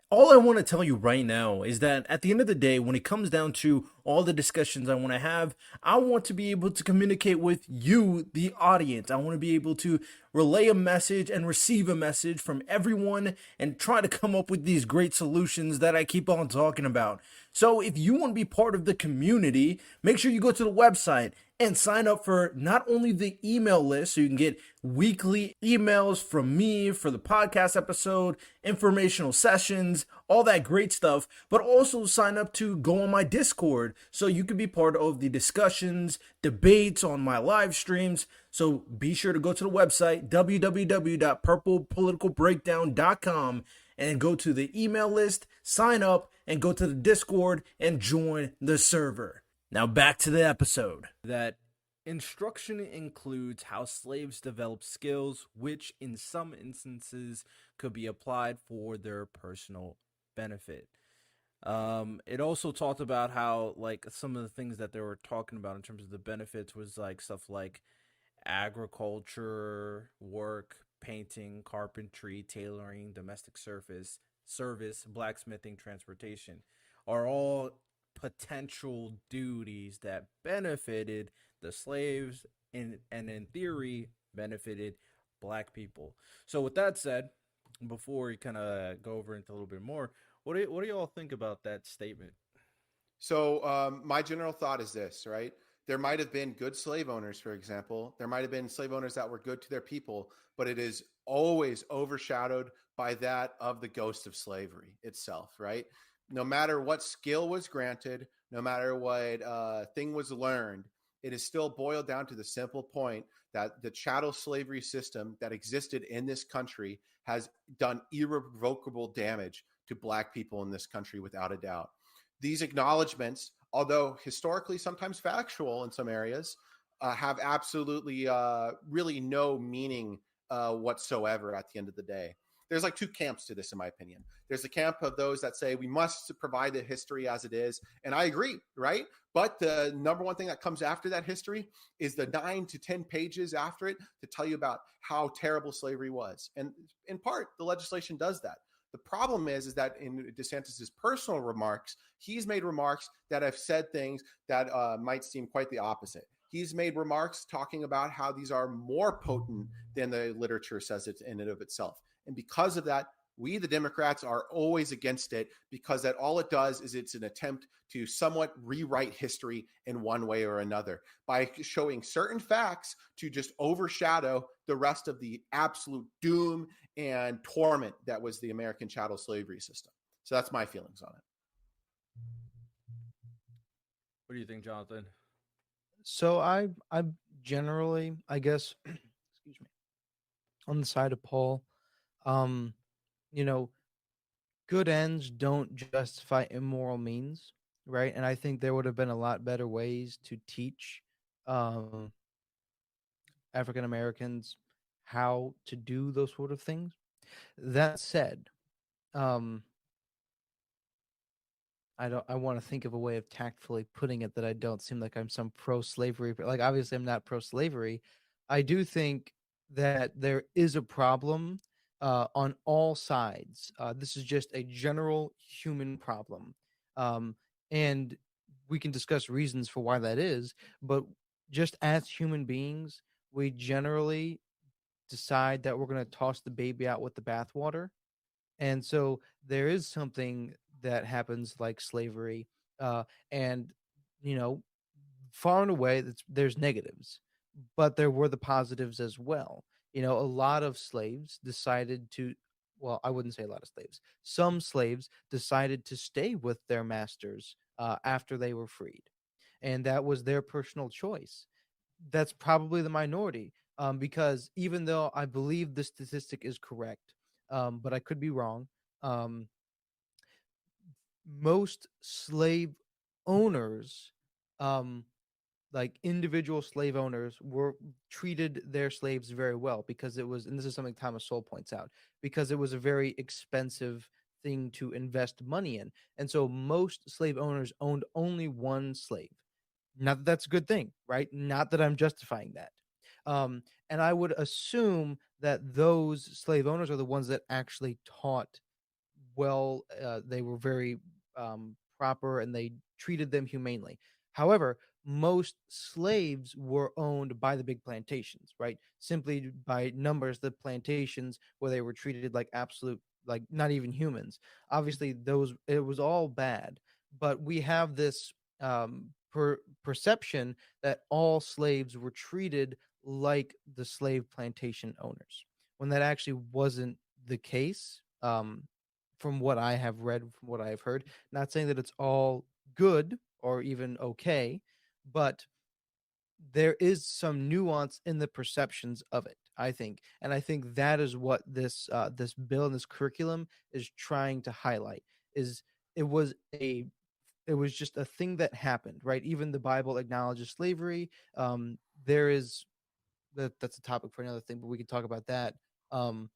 All I want to tell you right now is that at the end of the day, when it comes down to all the discussions I want to have, I want to be able to communicate with you, the audience. I want to be able to relay a message and receive a message from everyone and try to come up with these great solutions that I keep on talking about. So if you want to be part of the community, make sure you go to the website and sign up for not only the email list so you can get weekly emails from me for the podcast episode, informational sessions, all that great stuff, but also sign up to go on my Discord so you can be part of the discussions, debates on my live streams. So be sure to go to the website, www.purplepoliticalbreakdown.com, and go to the email list, sign up, and go to the Discord and join the server. Now back to the episode. That instruction includes how slaves develop skills, which in some instances could be applied for their personal benefit. It also talked about how, like, some of the things that they were talking about in terms of the benefits was like stuff like agriculture, work, painting, carpentry, tailoring, domestic service, blacksmithing, transportation are all potential duties that benefited the slaves and in theory benefited black people. So with that said, before we kind of go over into a little bit more, what do y'all think about that statement? So, my general thought is this, right? There might have been good slave owners, for example. There might have been slave owners that were good to their people, but it is always overshadowed by that of the ghost of slavery itself, right? No matter what skill was granted, no matter what thing was learned, it is still boiled down to the simple point that the chattel slavery system that existed in this country has done irrevocable damage to black people in this country without a doubt. These acknowledgments, although historically sometimes factual in some areas, have absolutely really no meaning whatsoever at the end of the day. There's like two camps to this, in my opinion. There's the camp of those that say we must provide the history as it is. And I agree, right? But the number one thing that comes after that history is the 9 to 10 pages after it to tell you about how terrible slavery was. And in part, the legislation does that. The problem is that in DeSantis's personal remarks, he's made remarks that have said things that might seem quite the opposite. He's made remarks talking about how these are more potent than the literature says it in and of itself. And because of that, we, the Democrats, are always against it because that all it does is it's an attempt to somewhat rewrite history in one way or another by showing certain facts to just overshadow the rest of the absolute doom and torment that was the American chattel slavery system. So that's my feelings on it. What do you think, Jonathan? So I'm generally, I guess, excuse me, on the side of Paul. Um, you know, good ends don't justify immoral means, right? And I think there would have been a lot better ways to teach um African Americans how to do those sort of things. That said, um I want to think of a way of tactfully putting it that I don't seem like I'm some pro-slavery, but like obviously I'm not pro-slavery. I do think that there is a problem on all sides. This is just a general human problem, um, and we can discuss reasons for why that is. But just as human beings, we generally decide that we're going to toss the baby out with the bathwater, and so there is something that happens like slavery, and you know, far and away, there's negatives, but there were the positives as well. You know, a lot of slaves decided to, well, I wouldn't say a lot of slaves. Some slaves decided to stay with their masters after they were freed, and that was their personal choice. That's probably the minority, because even though I believe the statistic is correct, but I could be wrong. Um, Most slave owners, um, like individual slave owners, were treated their slaves very well because it was, and this is something Thomas Sowell points out, because it was a very expensive thing to invest money in. And so most slave owners owned only one slave. Not that that's a good thing, right? Not that I'm justifying that. And I would assume that those slave owners are the ones that actually taught well. They were very proper and they treated them humanely. However, most slaves were owned by the big plantations, right? Simply by numbers, the plantations where they were treated like absolute, like not even humans. Obviously, those, it was all bad, but we have this perception that all slaves were treated like the slave plantation owners, when that actually wasn't the case. From what I have read, from what I have heard. Not saying that it's all good or even okay, but there is some nuance in the perceptions of it, I think. And I think that is what this bill and this curriculum is trying to highlight. Is it was a it was just a thing that happened, right? Even the Bible acknowledges slavery. There is that's a topic for another thing, but we can talk about that. Um,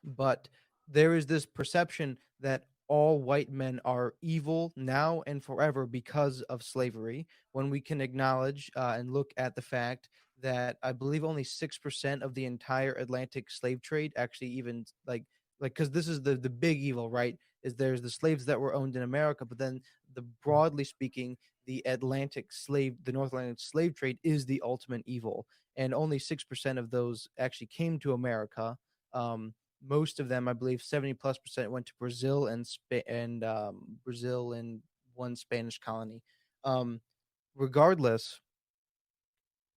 but there is this perception that all white men are evil now and forever because of slavery, when we can acknowledge and look at the fact that I believe only 6% of the entire Atlantic slave trade actually even because this is the big evil, right? Is there's the slaves that were owned in America, but then the broadly speaking, the North Atlantic slave trade is the ultimate evil, and only 6% of those actually came to America. Most of them, I believe, 70+% went to Brazil Brazil and one Spanish colony. Um, Regardless,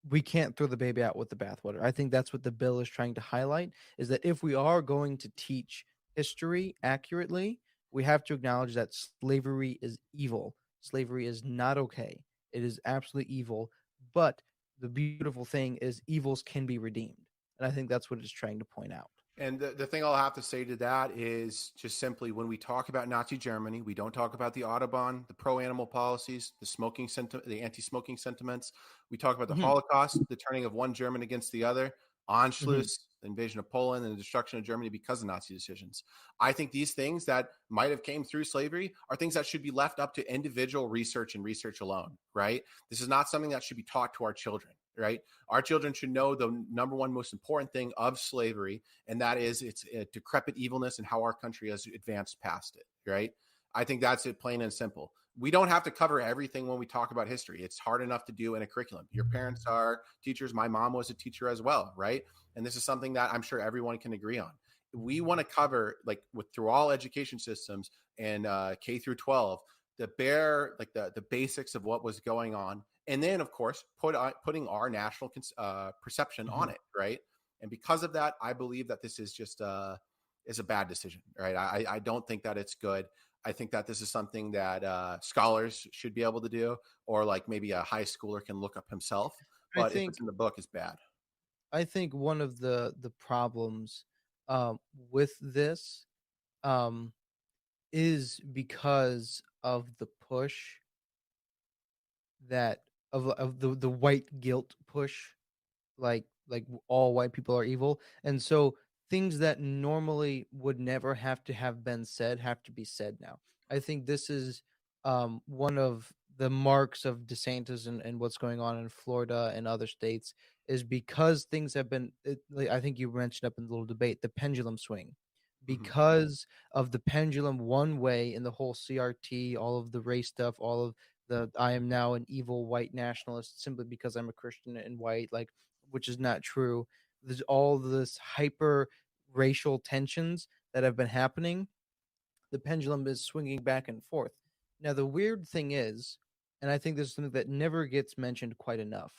we can't throw the baby out with the bathwater. I think that's what the bill is trying to highlight, is that if we are going to teach history accurately, we have to acknowledge that slavery is evil. Slavery is not okay. It is absolutely evil. But the beautiful thing is evils can be redeemed. And I think that's what it's trying to point out. And the thing I'll have to say to that is just simply when we talk about Nazi Germany, we don't talk about the Autobahn, the pro-animal policies, the anti-smoking sentiments. We talk about the Mhm. Holocaust, the turning of one German against the other, Mhm. Anschluss, the invasion of Poland, and the destruction of Germany because of Nazi decisions. I think these things that might have came through slavery are things that should be left up to individual research and research alone, right? This is not something that should be taught to our children, right? Our children should know the number one most important thing of slavery, and that is its decrepit evilness and how our country has advanced past it, right? I think that's it, plain and simple. We don't have to cover everything when we talk about history. It's hard enough to do in a curriculum. Your parents are teachers. My mom was a teacher as well, right? And this is something that I'm sure everyone can agree on. We want to cover through all education systems and K through 12, the basics of what was going on, and then of course putting our national perception on Mhm. it, right? And because of that, I believe that this is just is a bad decision, right? I don't think that it's good. I think that this is something that scholars should be able to do, or like maybe a high schooler can look up himself. I But if it's think in the book, it's bad. I think one of the problems with this um is because of the push that of the white guilt push, all white people are evil, and so things that normally would never have to have been said have to be said now. I think this is one of the marks of DeSantis and what's going on in Florida and other states is because things have been I think you mentioned up in the little debate the pendulum swing, Mhm. because of the pendulum one way in the whole CRT, all of the race stuff, all of the I am now an evil white nationalist simply because I'm a Christian and white, like, which is not true. There's all this hyper racial tensions that have been happening. The pendulum is swinging back and forth. Now, the weird thing is, and I think this is something that never gets mentioned quite enough,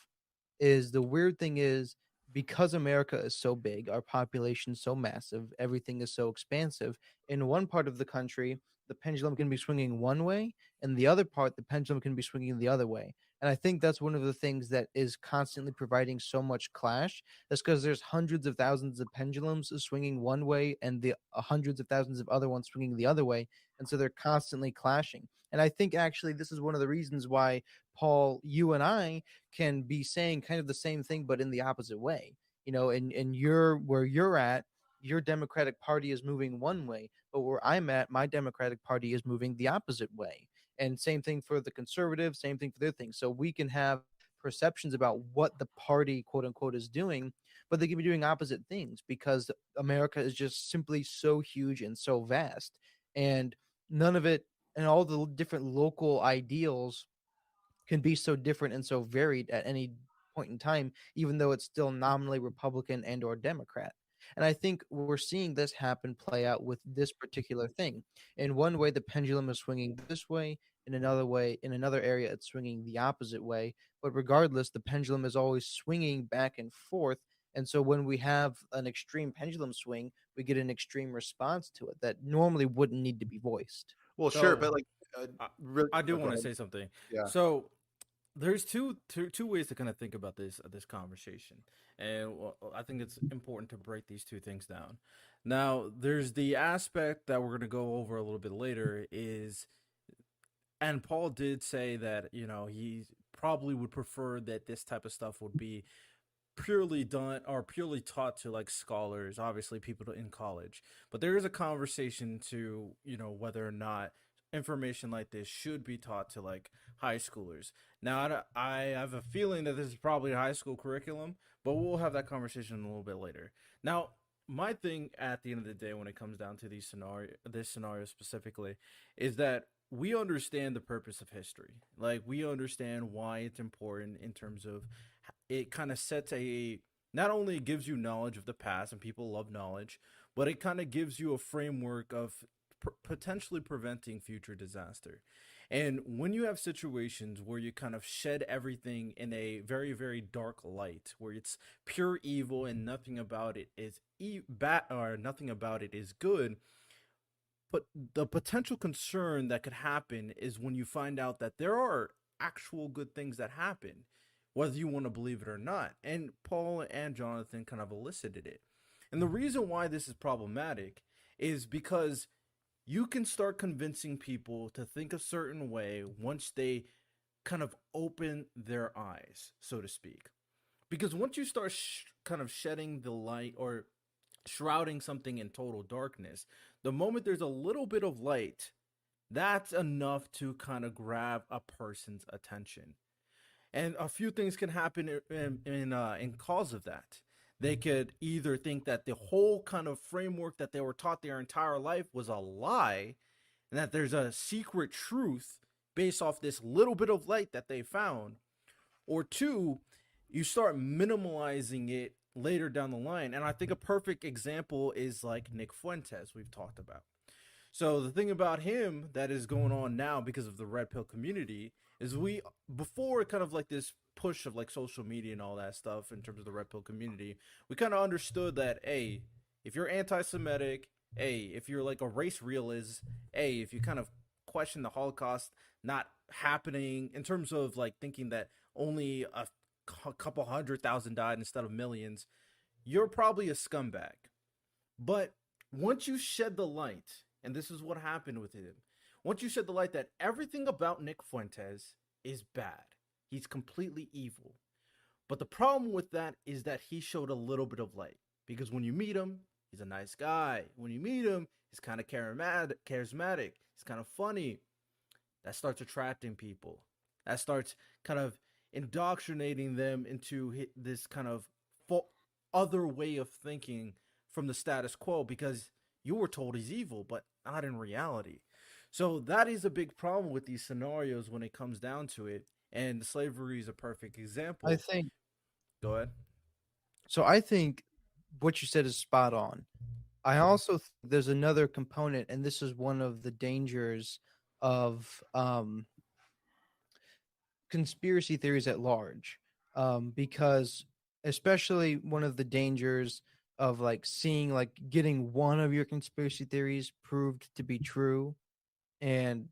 is the weird thing is because America is so big, our population is so massive, everything is so expansive. In one part of the country, the pendulum can be swinging one way, and the other part, the pendulum can be swinging the other way. And I think that's one of the things that is constantly providing so much clash. That's because there's hundreds of thousands of pendulums swinging one way and the hundreds of thousands of other ones swinging the other way. And so they're constantly clashing. And I think actually this is one of the reasons why, Paul, you and I can be saying kind of the same thing, but in the opposite way. And where you're at, your Democratic Party is moving one way, but where I'm at, my Democratic Party is moving the opposite way. And same thing for the conservatives, same thing for their things. So we can have perceptions about what the party, quote unquote, is doing, but they could be doing opposite things because America is just simply so huge and so vast. And none of it, and all the different local ideals can be so different and so varied at any point in time, even though it's still nominally Republican and or Democrat. And I think we're seeing this happen play out with this particular thing. In one way, the pendulum is swinging this way. In another way, in another area, it's swinging the opposite way. But regardless, the pendulum is always swinging back and forth. And so when we have an extreme pendulum swing, we get an extreme response to it that normally wouldn't need to be voiced. Well, sure, So but like, I, really, I do go want to ahead. say something. Yeah. So there's two ways to kind of think about this conversation, and well, I think it's important to break these two things down. Now, there's the aspect that we're going to go over a little bit later is, and Paul did say that he probably would prefer that this type of stuff would be purely done or purely taught to like scholars, obviously people in college. But there is a conversation to whether or not information like this should be taught to like high schoolers. Now, I have a feeling that this is probably a high school curriculum, but we'll have that conversation a little bit later. Now, my thing at the end of the day, when it comes down to this scenario specifically, is that we understand the purpose of history. Like we understand why it's important in terms of it kind of sets a not only gives you knowledge of the past and people love knowledge, but it kind of gives you a framework of potentially preventing future disaster. And when you have situations where you kind of shed everything in a very, very dark light, where it's pure evil and nothing about it is bad or nothing about it is good, but the potential concern that could happen is when you find out that there are actual good things that happen, whether you want to believe it or not. And Paul and Jonathan kind of elicited it. And the reason why this is problematic is because you can start convincing people to think a certain way once they kind of open their eyes, so to speak. Because once you start kind of shedding the light or shrouding something in total darkness, the moment there's a little bit of light, that's enough to kind of grab a person's attention. And a few things can happen in cause of that. They could either think that the whole kind of framework that they were taught their entire life was a lie, and that there's a secret truth based off this little bit of light that they found. Or two, you start minimalizing it later down the line. And I think a perfect example is like Nick Fuentes, we've talked about. So the thing about him that is going on now because of the red pill community is we before kind of like this push of like social media and all that stuff in terms of the red pill community, we kind of understood that hey, if you're anti-Semitic, hey, if you're like a race realist, hey, if you kind of question the Holocaust not happening in terms of like thinking that only a couple 100,000 died instead of millions, you're probably a scumbag. But once you shed the light, and this is what happened with him, once you shed the light that everything about Nick Fuentes is bad, he's completely evil. But the problem with that is that he showed a little bit of light. Because when you meet him, he's a nice guy. When you meet him, he's kind of charismatic. He's kind of funny. That starts attracting people. That starts kind of indoctrinating them into this kind of other way of thinking from the status quo because you were told he's evil, but not in reality. So that is a big problem with these scenarios when it comes down to it. And slavery is a perfect example. I think Go ahead. so. I think what you said is spot on. I also think there's another component, and this is one of the dangers of conspiracy theories at large, because especially one of the dangers of like seeing like getting one of your conspiracy theories proved to be true, and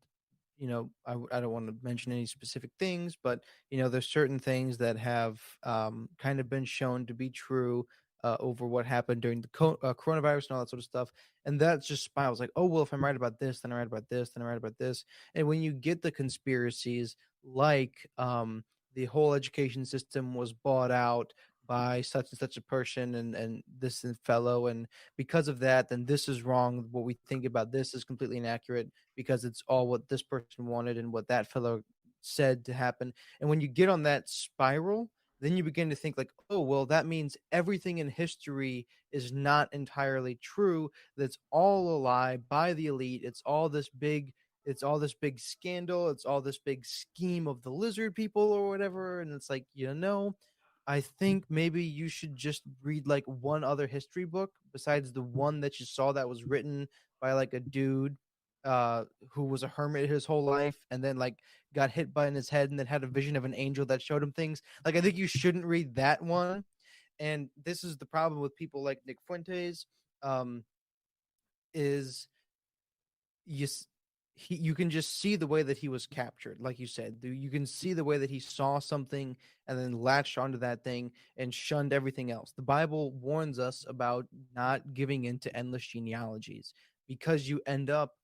I don't want to mention any specific things, but there's certain things that have kind of been shown to be true over what happened during the coronavirus and all that sort of stuff, and that just spirals like, oh well, if I'm right about this, then I'm right about this, then I'm right about this. And when you get the conspiracies like the whole education system was bought out by such and such a person and this fellow, and because of that then this is wrong, what we think about this is completely inaccurate because it's all what this person wanted and what that fellow said to happen. And when you get on that spiral, then you begin to think like, oh well, that means everything in history is not entirely true, that's all a lie by the elite, it's all this big scandal, it's all this big scheme of the lizard people or whatever. And it's like, I think maybe you should just read like one other history book besides the one that you saw that was written by like a dude who was a hermit his whole life and then like got hit by in his head and then had a vision of an angel that showed him things. Like I think you shouldn't read that one. And this is the problem with people like Nick Fuentes, is you you can just see the way that he was captured. Like you said, you can see the way that he saw something and then latched onto that thing and shunned everything else. The Bible warns us about not giving into endless genealogies, because you end up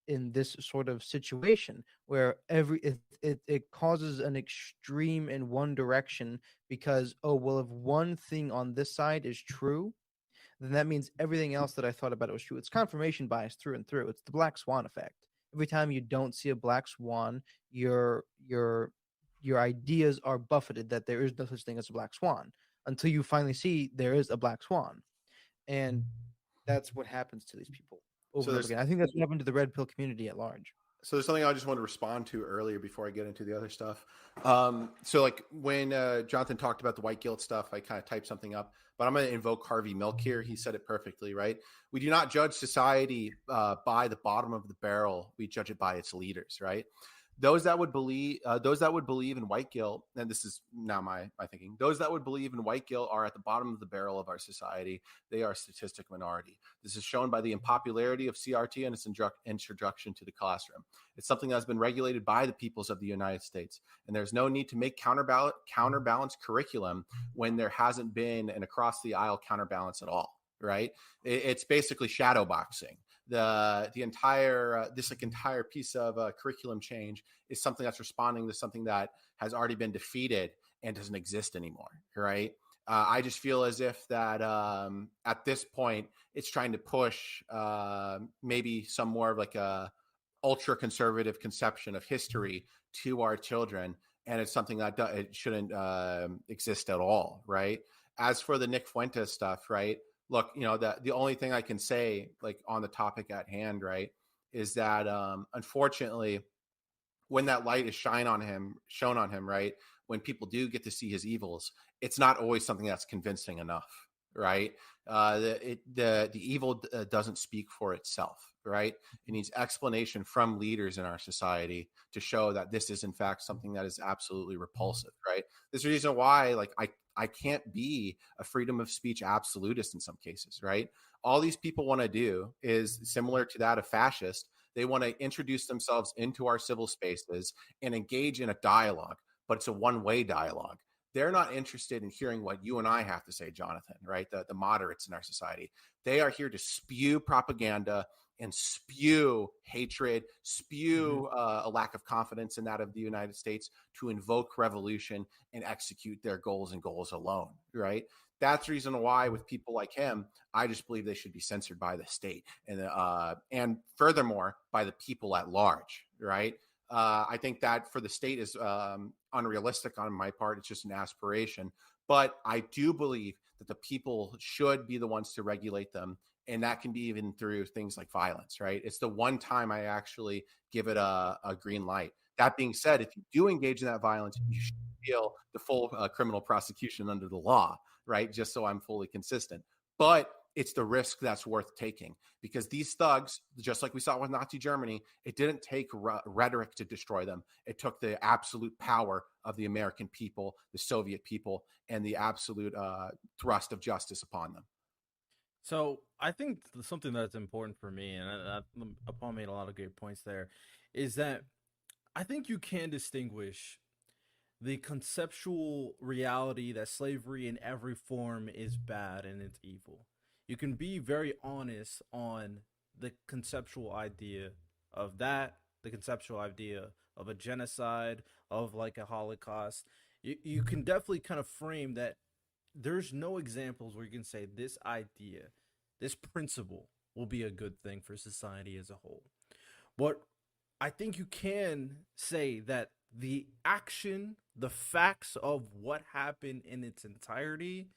in this sort of situation where it causes an extreme in one direction, because oh well, if one thing on this side is true, then that means everything else that I thought about it was true. It's confirmation bias through and through. It's the black swan effect. Every time you don't see a black swan, your ideas are buffeted that there is no such thing as a black swan until you finally see there is a black swan. And that's what happens to these people over So and over there's again. I think that's what happened to the red pill community at large. so there's something I just want to respond to earlier before I get into the other stuff. So like when Jonathan talked about the white guilt stuff, I kind of typed something up, but I'm going to invoke Harvey Milk here. He said it perfectly, right? We do not judge society by the bottom of the barrel. We judge it by its leaders, right? Those that would believe in white guilt, and this is now my thinking, those that would believe in white guilt are at the bottom of the barrel of our society. They are a statistic minority. This is shown by the unpopularity of CRT and its introduction to the classroom. It's something that's been regulated by the peoples of the United States, and there's no need to make counterbalance curriculum when there hasn't been an across the aisle counterbalance at all, right? It's basically shadow boxing. The entire this entire piece of curriculum change is something that's responding to something that has already been defeated and doesn't exist anymore, right? I just feel as if that at this point it's trying to push maybe some more of like a ultra conservative conception of history to our children, and it's something that it shouldn't exist at all, right? As for the Nick Fuentes stuff, right? Look, the only thing I can say, like on the topic at hand, right, is that unfortunately, when that light is shown on him, right, when people do get to see his evils, it's not always something that's convincing enough, right? The evil doesn't speak for itself, right? It needs explanation from leaders in our society to show that this is in fact something that is absolutely repulsive, right? There's a reason why, like, I can't be a freedom of speech absolutist in some cases, right? All these people want to do is similar to that of fascist. They want to introduce themselves into our civil spaces and engage in a dialogue, but it's a one-way dialogue. They're not interested in hearing what you and I have to say, Jonathan, right? The moderates in our society. They are here to spew propaganda and spew hatred, spew a lack of confidence in that of the United States, to invoke revolution and execute their goals and goals alone, right? That's the reason why with people like him, I just believe they should be censored by the state and furthermore by the people at large, right? I think that for the state is unrealistic on my part. It's just an aspiration. But I do believe that the people should be the ones to regulate them. And that can be even through things like violence, right? It's the one time I actually give it a green light. That being said, if you do engage in that violence, you should feel the full criminal prosecution under the law, right? Just so I'm fully consistent. But it's the risk that's worth taking, because these thugs, just like we saw with Nazi Germany, it didn't take rhetoric to destroy them. It took the absolute power of the American people, the Soviet people, and the absolute thrust of justice upon them. So I think something that's important for me, and Paul made a lot of great points there, is that I think you can distinguish the conceptual reality that slavery in every form is bad and it's evil. You can be very honest on the conceptual idea of that, the conceptual idea of a genocide, of like a Holocaust. You can definitely kind of frame that there's no examples where you can say this idea, this principle will be a good thing for society as a whole. But I think you can say that the action, the facts of what happened in its entirety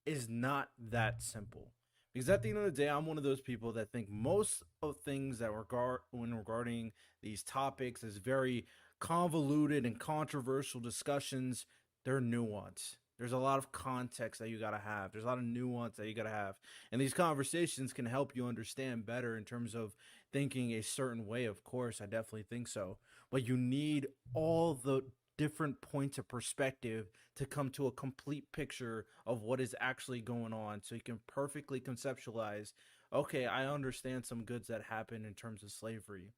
is not that simple. Because at the end of the day, I'm one of those people that think most of things that regarding these topics is very convoluted and controversial discussions. They're nuanced. There's a lot of context that you gotta have. There's a lot of nuance that you gotta have, and these conversations can help you understand better in terms of thinking a certain way. Of course, I definitely think so, but you need all the different points of perspective to come to a complete picture of what is actually going on, so you can perfectly conceptualize, okay, I understand some goods that happen in terms of slavery,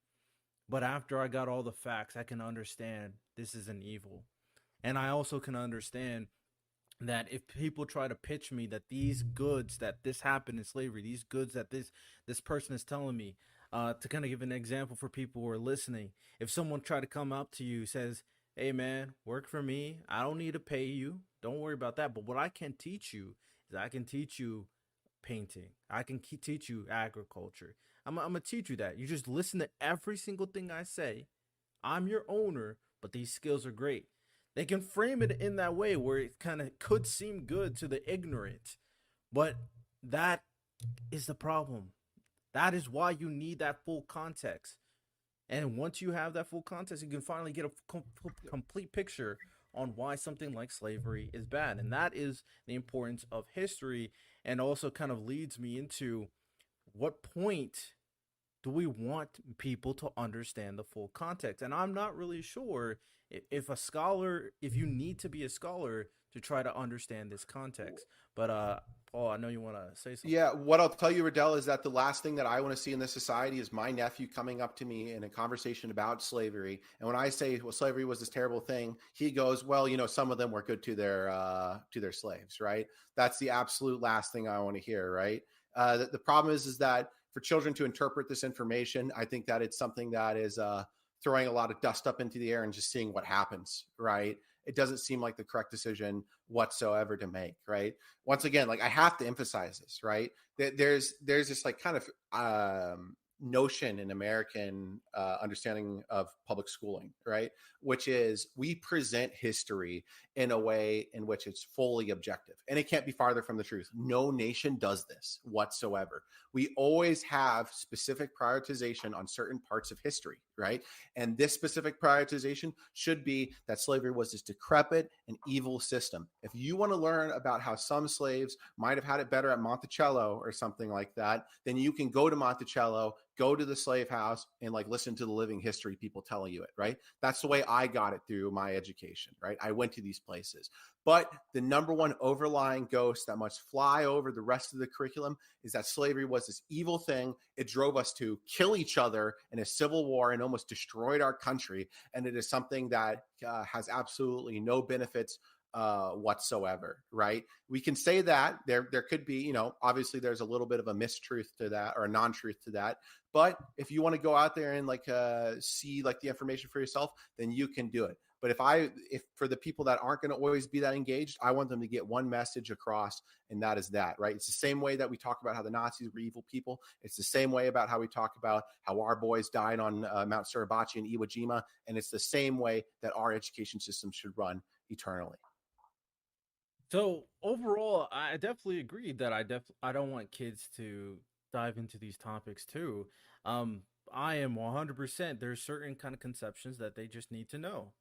but after I got all the facts, I can understand this is an evil. And I also can understand that if people try to pitch me that these goods that this happened in slavery, these goods that this person is telling me, to kind of give an example for people who are listening, if someone try to come up to you, says, hey man, work for me, I don't need to pay you, don't worry about that, but what I can teach you is I can teach you painting, I can teach you agriculture, I'm gonna teach you that. You just listen to every single thing I say. I'm your owner, but these skills are great. They can frame it in that way where it kind of could seem good to the ignorant, but that is the problem. That is why you need that full context. And once you have that full context, you can finally get a complete picture on why something like slavery is bad. And that is the importance of history, and also kind of leads me into what point do we want people to understand the full context? And I'm not really sure if a scholar, if you need to be a scholar to try to understand this context. But Paul, I know you want to say something. Yeah, what I'll tell you, Riddell, is that the last thing that I want to see in this society is my nephew coming up to me in a conversation about slavery. And when I say, well, slavery was this terrible thing, he goes, well, some of them were good to their slaves, right? That's the absolute last thing I want to hear, right? The problem is that for children to interpret this information, I think that it's something that is throwing a lot of dust up into the air and just seeing what happens, right? It doesn't seem like the correct decision whatsoever to make, right? Once again, like I have to emphasize this, right? There's this like kind of notion in American understanding of public schooling, right? Which is we present history in a way in which it's fully objective. And it can't be farther from the truth. No nation does this whatsoever. We always have specific prioritization on certain parts of history, right? And this specific prioritization should be that slavery was this decrepit and evil system. If you want to learn about how some slaves might have had it better at Monticello or something like that, then you can go to Monticello, go to the slave house, and like listen to the living history people telling you it, right? That's the way I got it through my education, right? I went to these places. But the number one overlying ghost that must fly over the rest of the curriculum is that slavery was this evil thing. It drove us to kill each other in a civil war and almost destroyed our country. And it is something that has absolutely no benefits whatsoever, right? We can say that there could be, obviously there's a little bit of a mistruth to that or a non-truth to that. But if you want to go out there and like see like the information for yourself, then you can do it. But if for the people that aren't going to always be that engaged, I want them to get one message across, and that is that, right? It's the same way that we talk about how the Nazis were evil people. It's the same way about how we talk about how our boys died on Mount Suribachi and Iwo Jima. And it's the same way that our education system should run eternally. So overall, I definitely agree that I don't want kids to dive into these topics too. I am 100%. There's certain kind of conceptions that they just need to know.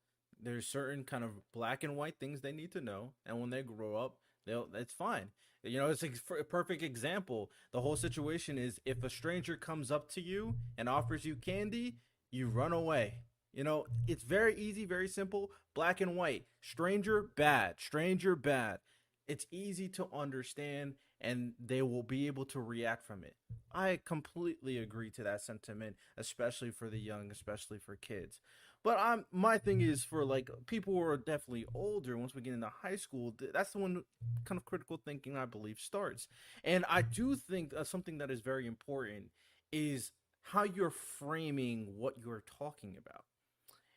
There's certain kind of black and white things they need to know, and when they grow up, it's fine. It's a perfect example. The whole situation is if a stranger comes up to you and offers you candy, you run away. It's very easy, very simple, black and white. Stranger, bad. Stranger, bad. It's easy to understand, and they will be able to react from it. I completely agree to that sentiment, especially for the young, especially for kids. But my thing is for like people who are definitely older. Once we get into high school, that's the one kind of critical thinking I believe starts. And I do think something that is very important is how you're framing what you're talking about.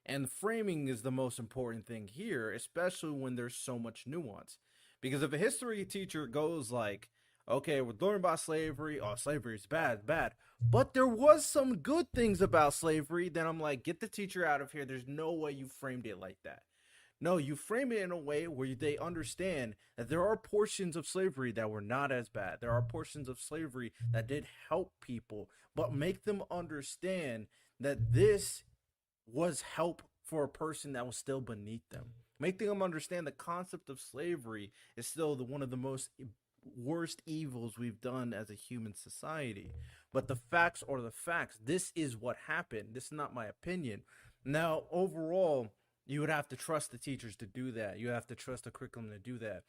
And framing is the most important thing here, especially when there's so much nuance. Because if a history teacher goes like, okay, we're learning about slavery. Oh, slavery is bad, bad. But there was some good things about slavery. Then I'm like, get the teacher out of here. There's no way you framed it like that. No, you frame it in a way where they understand that there are portions of slavery that were not as bad. There are portions of slavery that did help people, but make them understand that this was help for a person that was still beneath them. Make them understand the concept of slavery is still one of the most worst evils we've done as a human society. But the facts are the facts. This is what happened. This is not my opinion. Now, overall, you would have to trust the teachers to do that. You have to trust the curriculum to do that.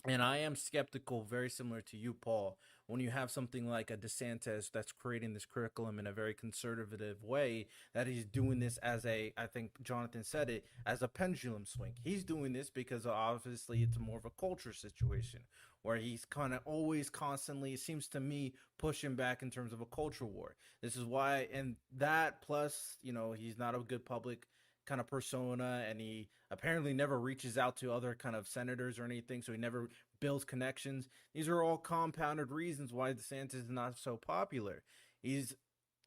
And I am skeptical, very similar to you, Paul, when you have something like a DeSantis that's creating this curriculum in a very conservative way, that he's doing this as I think Jonathan said it, as a pendulum swing. He's doing this because obviously it's more of a culture situation where he's kind of always constantly, it seems to me, pushing back in terms of a culture war. This is why, and that plus, he's not a good public kind of persona, and he apparently never reaches out to other kind of senators or anything, so he never builds connections. These are all compounded reasons why DeSantis is not so popular. He's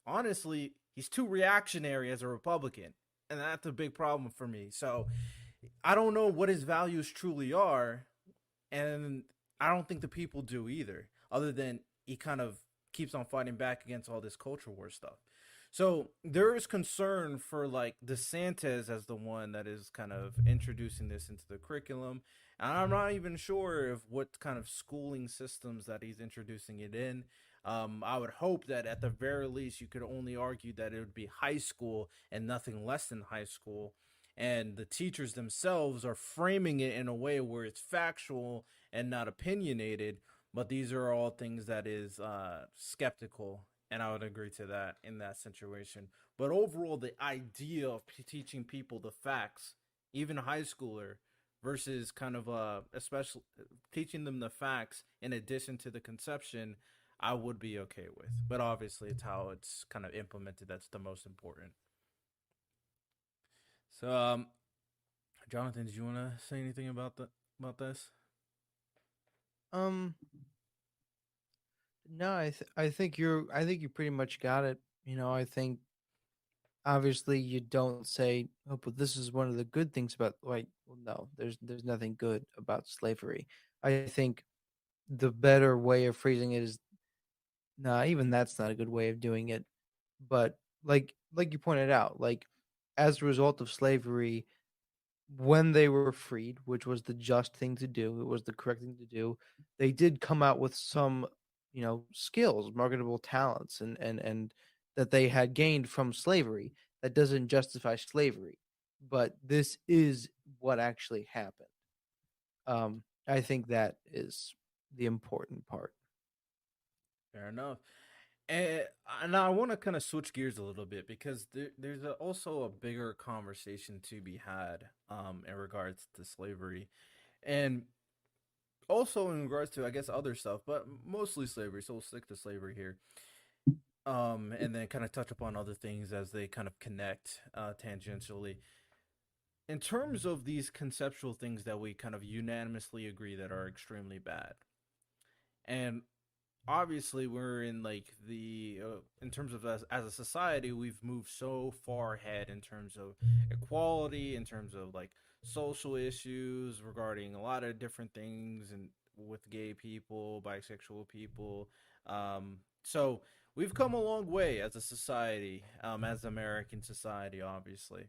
honestly, he's too reactionary as a Republican, and that's a big problem for me. So I don't know what his values truly are, and I don't think the people do either. Other than he kind of keeps on fighting back against all this culture war stuff. So there is concern for like DeSantis as the one that is kind of introducing this into the curriculum. And I'm not even sure of what kind of schooling systems that he's introducing it in. I would hope that at the very least you could only argue that it would be high school and nothing less than high school. And the teachers themselves are framing it in a way where it's factual and not opinionated. But these are all things that is skeptical, and I would agree to that in that situation. But overall, the idea of teaching people the facts, even a high schooler, versus kind of especially teaching them the facts in addition to the conception, I would be okay with. But obviously, it's how it's kind of implemented that's the most important. So, Jonathan, did you want to say anything about this? Um, no, I think you pretty much got it. You know, I think obviously you don't say, oh, but this is one of the good things about, like, well, no, there's nothing good about slavery. I think the better way of phrasing it is, nah, even that's not a good way of doing it. But like you pointed out, like as a result of slavery, when they were freed, which was the just thing to do, it was the correct thing to do, they did come out with some, skills, marketable talents, and that they had gained from slavery. That doesn't justify slavery, but this is what actually happened. I think that is the important part. Fair enough. And now I want to kind of switch gears a little bit because there's also a bigger conversation to be had in regards to slavery, and also in regards to I guess other stuff, but mostly slavery. So we'll stick to slavery here, and then kind of touch upon other things as they kind of connect tangentially. In terms of these conceptual things that we kind of unanimously agree that are extremely bad, and obviously we're in like the in terms of us as a society we've moved so far ahead in terms of equality, in terms of like social issues regarding a lot of different things and with gay people, bisexual people. So we've come a long way as a society, as American society, obviously,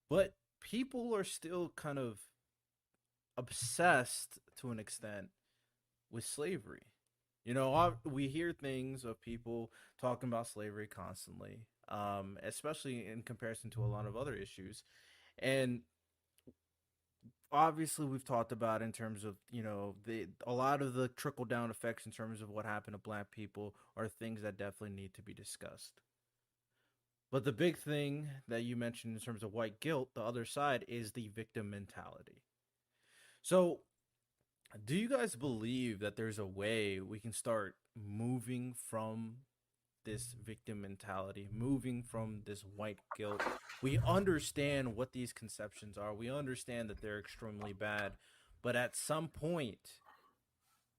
but people are still kind of obsessed to an extent with slavery. You know, we hear things of people talking about slavery constantly, especially in comparison to a lot of other issues. And obviously, we've talked about in terms of a lot of the trickle down effects in terms of what happened to Black people are things that definitely need to be discussed. But the big thing that you mentioned in terms of white guilt, the other side is the victim mentality. So do you guys believe that there's a way we can start moving from this victim mentality, moving from this white guilt? We understand what these conceptions are. We understand that they're extremely bad. But at some point,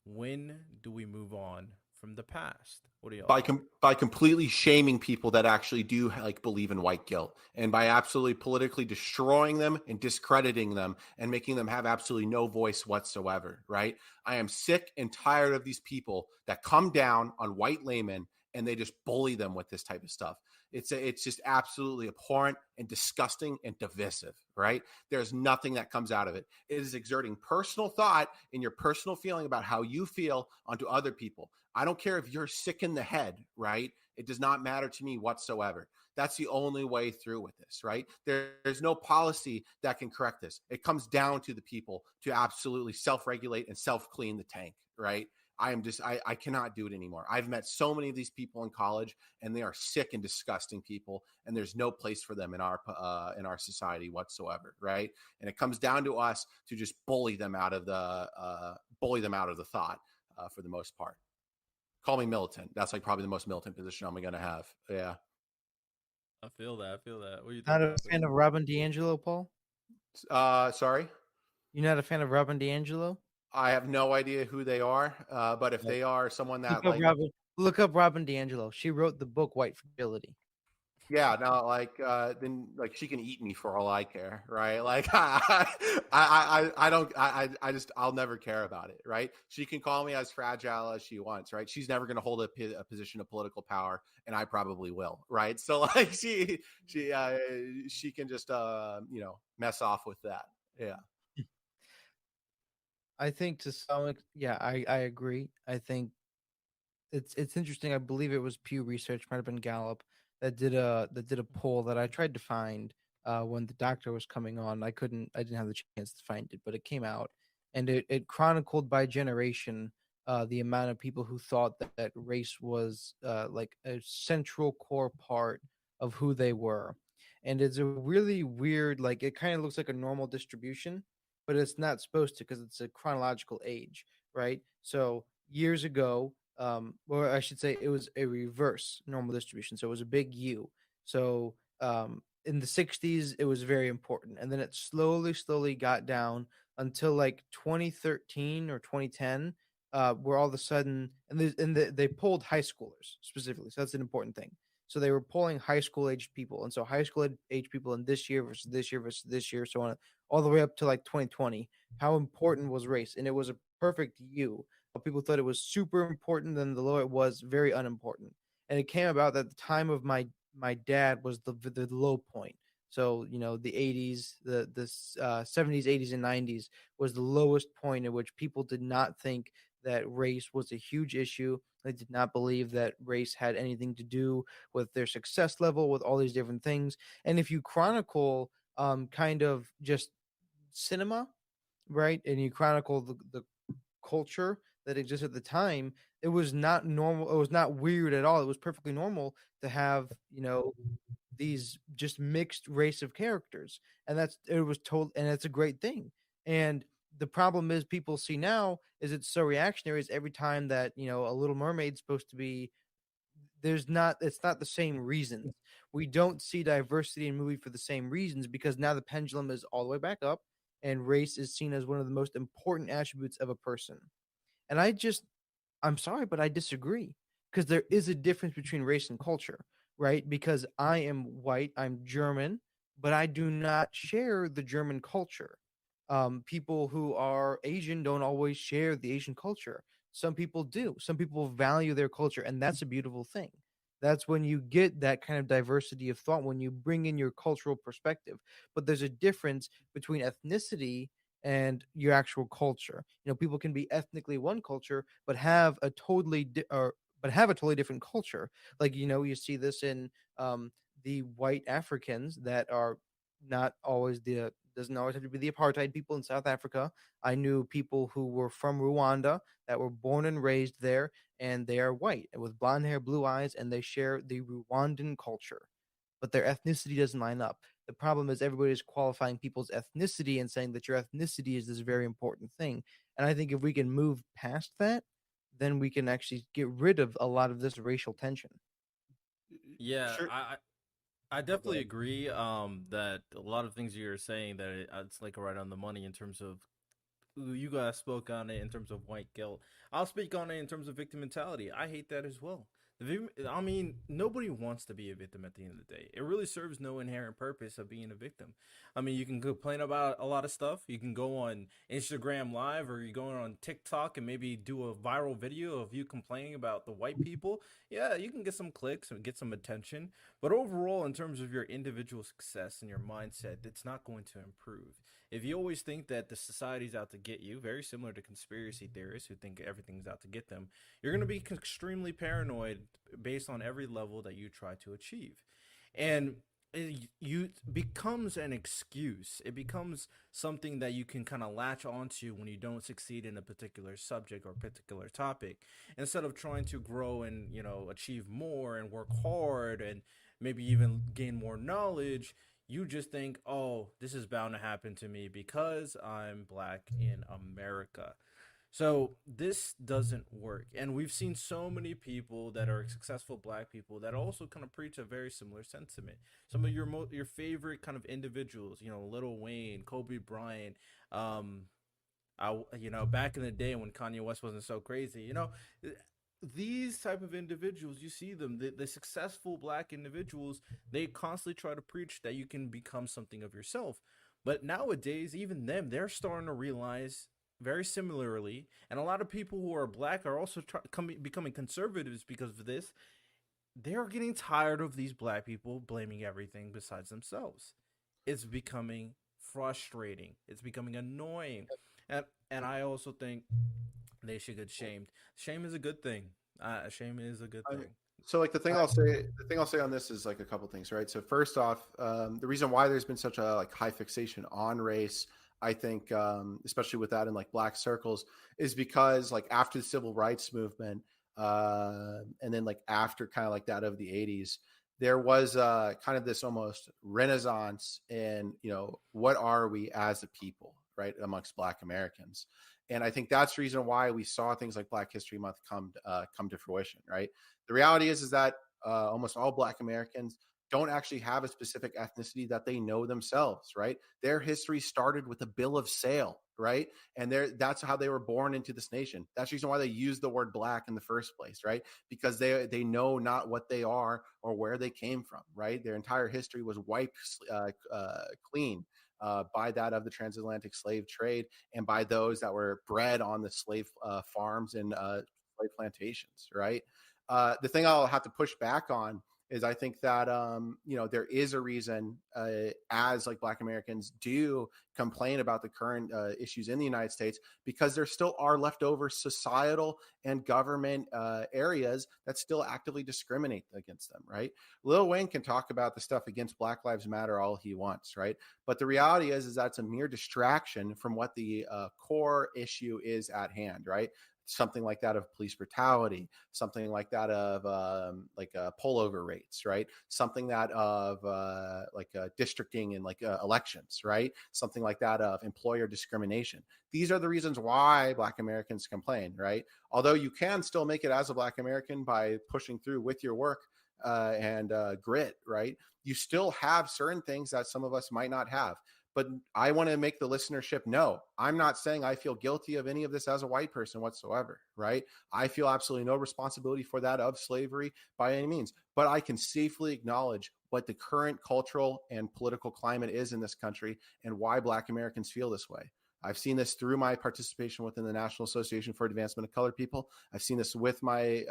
when do we move on from the past? What do y'all by think? by completely shaming people that actually do like believe in white guilt, and by absolutely politically destroying them and discrediting them and making them have absolutely no voice whatsoever, right? I am sick and tired of these people that come down on white laymen and they just bully them with this type of stuff. It's just absolutely abhorrent and disgusting and divisive, right? There's nothing that comes out of it. It is exerting personal thought and your personal feeling about how you feel onto other people. I don't care if you're sick in the head, right? It does not matter to me whatsoever. That's the only way through with this, right? There's no policy that can correct this. It comes down to the people to absolutely self-regulate and self-clean the tank, right? I cannot do it anymore. I've met so many of these people in college, and they are sick and disgusting people, and there's no place for them in our society whatsoever, right? And it comes down to us to just bully them out of the thought for the most part. Call me militant. That's like probably the most militant position I'm gonna have. Yeah. I feel that. I feel that. What do you think, Not a Jonathan? fan of Robin DiAngelo, Paul? Sorry. You're not a fan of Robin DiAngelo? I have no idea who they are, but if Like, they are someone look that up like, Robin. Look up Robin DiAngelo. She wrote the book White Fragility. Yeah, no, like then like she can eat me for all I care, right? Like I don't I just I'll never care about it, right? She can call me as fragile as she wants, right? She's never going to hold a position of political power, and I probably will, right? So like she can just mess off with that. Yeah. I think to some yeah, I agree. I think it's interesting. I believe it was Pew Research, might have been Gallup, that did a poll that I tried to find when the doctor was coming on. I didn't have the chance to find it, but it came out, and it chronicled by generation the amount of people who thought that race was like a central core part of who they were. And it's a really weird, like it kind of looks like a normal distribution, but it's not supposed to because it's a chronological age, right? So years ago, or I should say it was a reverse normal distribution. So it was a big U. So in the 60s, it was very important. And then it slowly got down until like 2013 or 2010, where all of a sudden, they polled high schoolers specifically. So that's an important thing. So they were polling high school aged people. And so high school age people in this year versus this year versus this year, so on, all the way up to like 2020. How important was race? And it was a perfect U. People thought it was super important, then the lower it was very unimportant. And it came about that the time of my dad was the low point. So the 80s, the 70s, 80s, and 90s was the lowest point at which people did not think that race was a huge issue. They did not believe that race had anything to do with their success level, with all these different things. And if you chronicle kind of just cinema, right, and you chronicle the culture that existed at the time, it was not normal. It was not weird at all. It was perfectly normal to have, these just mixed race of characters. And it was told, and it's a great thing. And the problem is people see now is it's so reactionary is every time that, a Little Mermaid's supposed to be, it's not the same reasons. We don't see diversity in movie for the same reasons because now the pendulum is all the way back up and race is seen as one of the most important attributes of a person. And I'm sorry, but I disagree because there is a difference between race and culture, right? Because I am white, I'm German, but I do not share the German culture. People who are Asian don't always share the Asian culture. Some people do. Some people value their culture, and that's a beautiful thing. That's when you get that kind of diversity of thought, when you bring in your cultural perspective. But there's a difference between ethnicity and your actual culture. People can be ethnically one culture, but have a totally different culture. Like you see this in the white Africans that are not always the doesn't always have to be the apartheid people in South Africa. I knew people who were from Rwanda that were born and raised there, and they are white and with blonde hair, blue eyes, and they share the Rwandan culture, but their ethnicity doesn't line up. The problem is everybody's qualifying people's ethnicity and saying that your ethnicity is this very important thing. And I think if we can move past that, then we can actually get rid of a lot of this racial tension. Yeah, Sure. I Oh, go definitely ahead. agree that a lot of things you're saying that it's like right on the money in terms of you guys spoke on it in terms of white guilt. I'll speak on it in terms of victim mentality. I hate that as well. I mean, nobody wants to be a victim at the end of the day. It really serves no inherent purpose of being a victim. I mean, you can complain about a lot of stuff. You can go on Instagram Live or you go on TikTok and maybe do a viral video of you complaining about the white people. Yeah, you can get some clicks and get some attention. But overall, in terms of your individual success and your mindset, it's not going to improve. If you always think that the society's out to get you, very similar to conspiracy theorists who think everything's out to get them, you're going to be extremely paranoid based on every level that you try to achieve. And you becomes an excuse. It becomes something that you can kind of latch onto when you don't succeed in a particular subject or particular topic, instead of trying to grow and achieve more and work hard and maybe even gain more knowledge. You just think, oh, this is bound to happen to me because I'm black in America. So this doesn't work. And we've seen so many people that are successful black people that also kind of preach a very similar sentiment. Some of your favorite kind of individuals, Lil Wayne, Kobe Bryant, back in the day when Kanye West wasn't so crazy, these type of individuals, you see them, the successful black individuals, they constantly try to preach that you can become something of yourself. But nowadays, even them, they're starting to realize very similarly, and a lot of people who are black are also becoming conservatives because of this. They're getting tired of these black people blaming everything besides themselves. It's becoming frustrating. It's becoming annoying. And I also think they should get shamed. Shame is a good thing. Shame is a good I, thing. so like the thing I'll say on this is like a couple things, right? So first off, the reason why there's been such a like high fixation on race, I think, especially with that in like black circles, is because like after the civil rights movement, and then like after kind of like that of the 80s, there was kind of this almost renaissance in, what are we as a people, right, amongst black Americans. And I think that's the reason why we saw things like Black History Month come to fruition, right? The reality is that almost all black Americans don't actually have a specific ethnicity that they know themselves, right? Their history started with a bill of sale, right? And that's how they were born into this nation. That's the reason why they use the word black in the first place, right? Because they know not what they are or where they came from, right? Their entire history was wiped clean by that of the transatlantic slave trade and by those that were bred on the slave farms and slave plantations, right? The thing I'll have to push back on is I think that there is a reason, as like black Americans do complain about the current issues in the United States, because there still are leftover societal and government areas that still actively discriminate against them, right? Lil Wayne can talk about the stuff against Black Lives Matter all he wants, right? But the reality is that it's a mere distraction from what the core issue is at hand, right? Something like that of police brutality, something like that of pullover rates, right? Something that of districting and elections, right? Something like that of employer discrimination. These are the reasons why Black Americans complain, right? Although you can still make it as a Black American by pushing through with your work and grit, right? You still have certain things that some of us might not have. But I want to make the listenership know I'm not saying I feel guilty of any of this as a white person whatsoever, right? I feel absolutely no responsibility for that of slavery by any means, but I can safely acknowledge what the current cultural and political climate is in this country and why Black Americans feel this way. I've seen this through my participation within the National Association for Advancement of Colored People. I've seen this with my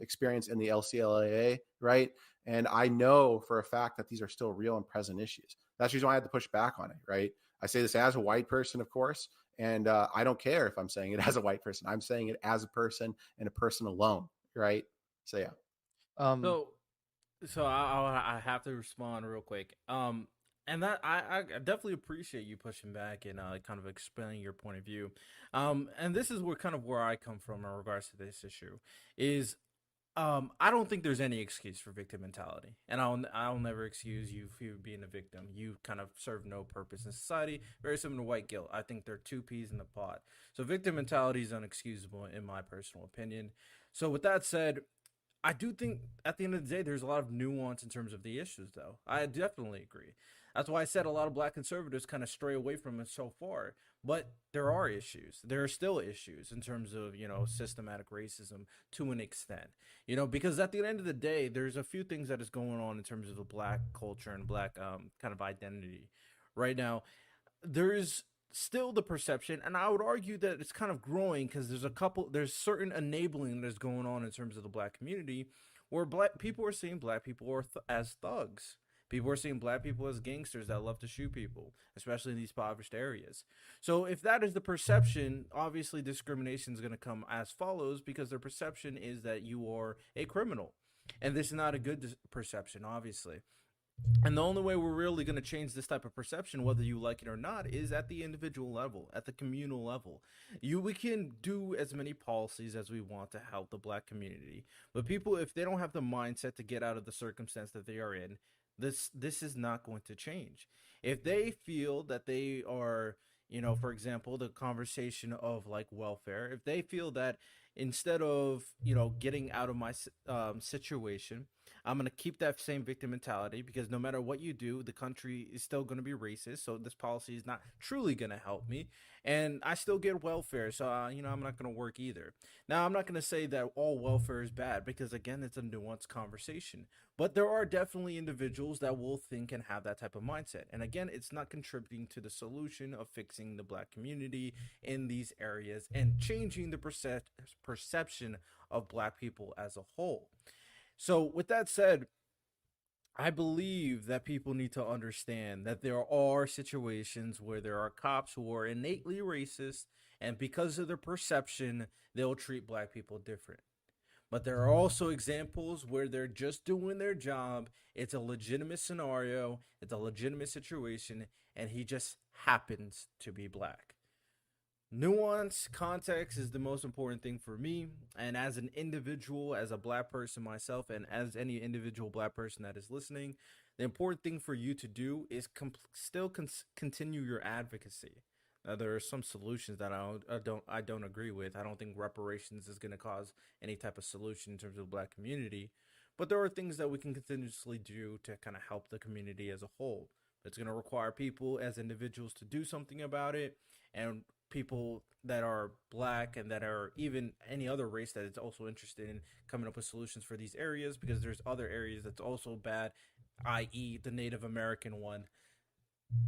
experience in the LCLAA, right? And I know for a fact that these are still real and present issues. That's the reason why I had to push back on it, right? I say this as a white person, of course, and I don't care if I'm saying it as a white person. I'm saying it as a person and a person alone, right? So yeah. Um, So, I have to respond real quick. And that I definitely appreciate you pushing back and kind of explaining your point of view. And this is where I come from in regards to this issue is I don't think there's any excuse for victim mentality, and I'll never excuse you for being a victim. You kind of serve no purpose in society. Very similar to white guilt. I think they're two peas in the pot. So victim mentality is unexcusable in my personal opinion. So with that said, I do think at the end of the day, there's a lot of nuance in terms of the issues, though. I definitely agree. That's why I said a lot of black conservatives kind of stray away from it so far. But there are issues. There are still issues in terms of, systematic racism to an extent. Because at the end of the day, there's a few things that is going on in terms of the black culture and black kind of identity. Right now, there's still the perception, and I would argue that it's kind of growing because there's certain enabling that's going on in terms of the black community, where black people are seeing black people as thugs. People are seeing black people as gangsters that love to shoot people, especially in these impoverished areas. So if that is the perception, obviously discrimination is going to come as follows because their perception is that you are a criminal. And this is not a good perception, obviously. And the only way we're really going to change this type of perception, whether you like it or not, is at the individual level, at the communal level. We can do as many policies as we want to help the black community, but people, if they don't have the mindset to get out of the circumstance that they are in, this is not going to change. If they feel that they are, for example, the conversation of like welfare, if they feel that instead of getting out of my situation, I'm going to keep that same victim mentality because no matter what you do, the country is still going to be racist. So this policy is not truly going to help me. and I still get welfare. So I'm not going to work either. Now, I'm not going to say that all welfare is bad because again, it's a nuanced conversation. But there are definitely individuals that will think and have that type of mindset. And again, it's not contributing to the solution of fixing the black community in these areas and changing the perception of black people as a whole. So, with that said, I believe that people need to understand that there are situations where there are cops who are innately racist, and because of their perception, they'll treat black people different. But there are also examples where they're just doing their job. It's a legitimate scenario, it's a legitimate situation, and he just happens to be black. Nuance, context is the most important thing for me. And as an individual, as a black person myself, and as any individual black person that is listening, the important thing for you to do is continue your advocacy. Now, there are some solutions that I don't agree with. I don't think reparations is going to cause any type of solution in terms of the black community, but there are things that we can continuously do to kind of help the community as a whole. It's going to require people as individuals to do something about it, and people that are black and that are even any other race that is also interested in coming up with solutions for these areas, because there's other areas that's also bad, i.e. the Native American one.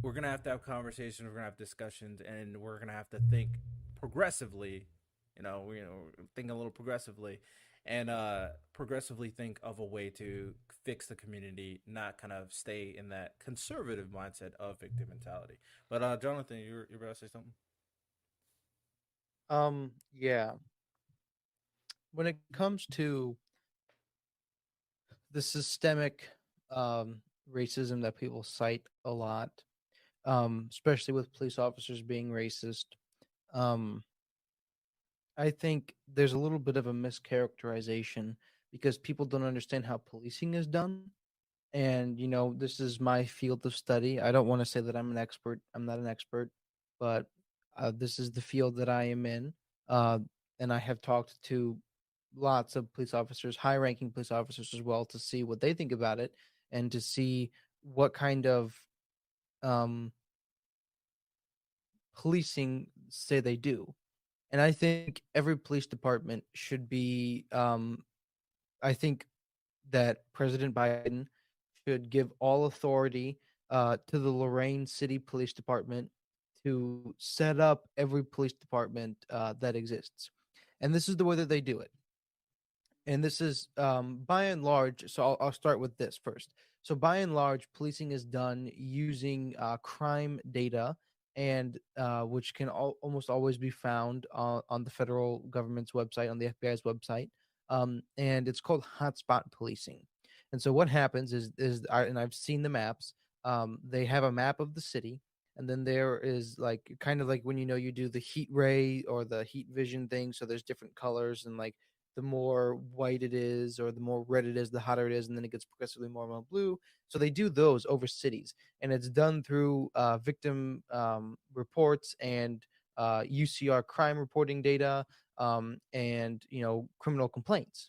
We're going to have conversations, we're going to have discussions, and we're going to have to think progressively, think a little progressively, and progressively think of a way to fix the community, not kind of stay in that conservative mindset of victim mentality. But Jonathan, you're about to say something? Yeah. When it comes to the systemic um racism that people cite a lot, especially with police officers being racist, um, I think there's a little bit of a mischaracterization because people don't understand how policing is done. And, this is my field of study. I don't want to say that I'm an expert. I'm not an expert, but this is the field that I am in. Uh, and I have talked to lots of police officers, high ranking police officers as well, to see what they think about it and to see what kind of um, policing say they do. And I think every police department should be, I think that President Biden should give all authority to the Lorain City Police Department to set up every police department that exists. And this is the way that they do it. And this is by and large. So I'll start with this first. So by and large, policing is done using crime data, and which can almost always be found on the federal government's website, on the FBI's website, and it's called hotspot policing. And so what happens and I've seen the maps. They have a map of the city, and then there is like kind of like when you do the heat ray or the heat vision thing. So there's different colors, and like the more white it is or the more red it is, the hotter it is, and then it gets progressively more and more blue. So they do those over cities, and it's done through victim reports and UCR crime reporting data, and criminal complaints.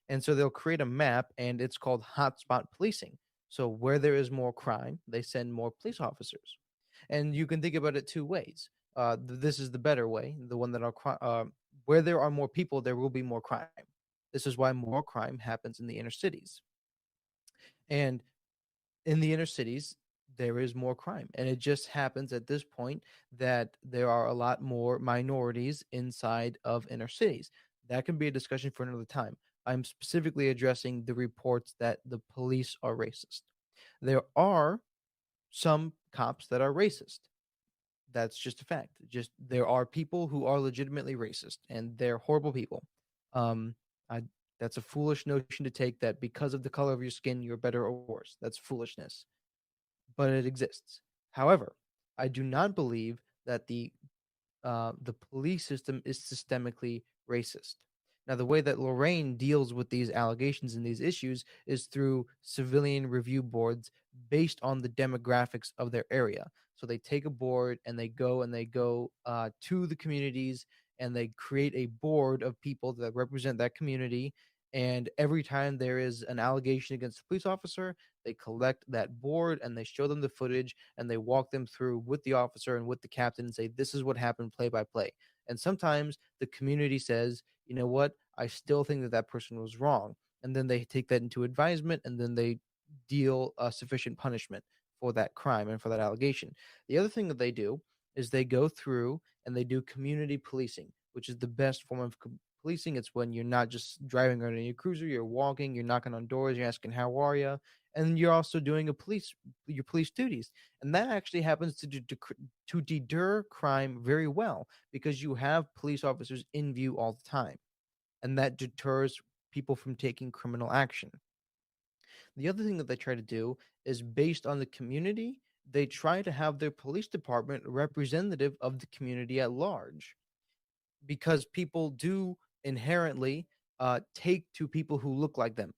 And so they'll create a map, and it's called hotspot policing. So where there is more crime, they send more police officers. And you can think about it two ways. This is the better way, the one that where there are more people, there will be more crime. This is why more crime happens in the inner cities. And in the inner cities, there is more crime. And it just happens at this point that there are a lot more minorities inside of inner cities. That can be a discussion for another time. I'm specifically addressing the reports that the police are racist. There are some cops that are racist. That's just a fact. Just there are people who are legitimately racist, and they're horrible people. Um, I That's a foolish notion to take, that because of the color of your skin you're better or worse. That's foolishness, but it exists. However, I do not believe that the police system is systemically racist. Now, the way that Lorraine deals with these allegations and these issues is through civilian review boards based on the demographics of their area. So they take a board and they go to the communities, and they create a board of people that represent that community, And every time there is an allegation against a police officer, they collect that board and they show them the footage and they walk them through with the officer and with the captain and say, this is what happened play by play. And sometimes the community says, you know what, I still think that that person was wrong. And then they take that into advisement and then they deal sufficient punishment for that crime and for that allegation. The other thing that they do is they go through and they do community policing, which is the best form of policing. It's when you're not just driving around in your cruiser, you're walking, you're knocking on doors, you're asking how are you, and you're also doing your police duties. And that actually happens to deter crime very well because you have police officers in view all the time, and that deters people from taking criminal action. The other thing that they try to do is based on the community, they try to have their police department representative of the community at large because people do inherently take to people who look like them.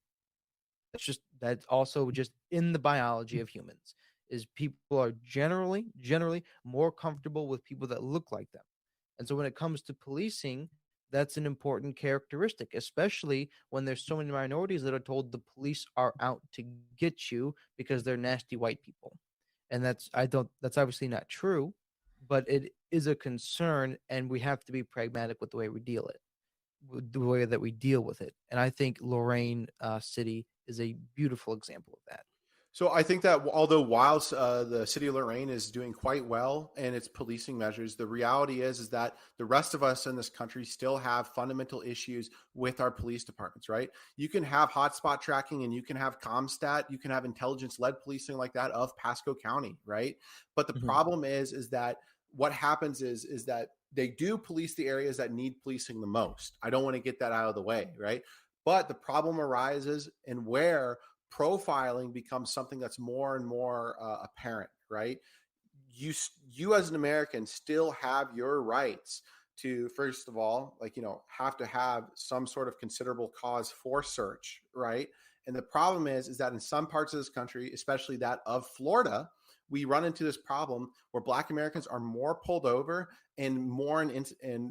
That's also just in the biology of humans is people are generally more comfortable with people that look like them. And so when it comes to policing, that's an important characteristic, especially when there's so many minorities that are told the police are out to get you because they're nasty white people. And that's obviously not true, but it is a concern and we have to be pragmatic with the way we deal it with the way that we deal with it. And I think Lorraine City is a beautiful example of that. So I think that although whilst the city of Lorraine is doing quite well in its policing measures, the reality is that the rest of us in this country still have fundamental issues with our police departments, right? You can have hotspot tracking and you can have ComStat, you can have intelligence-led policing like that of Pasco County, right? But the Mhm. problem is that what happens is that they do police the areas that need policing the most. I don't want to get that out of the way, right? But the problem arises in where profiling becomes something that's more and more apparent, right? you you as an American still have your rights to, first of all, like, have to have some sort of considerable cause for search, right? And the problem is that in some parts of this country, especially that of Florida, we run into this problem where Black Americans are more pulled over and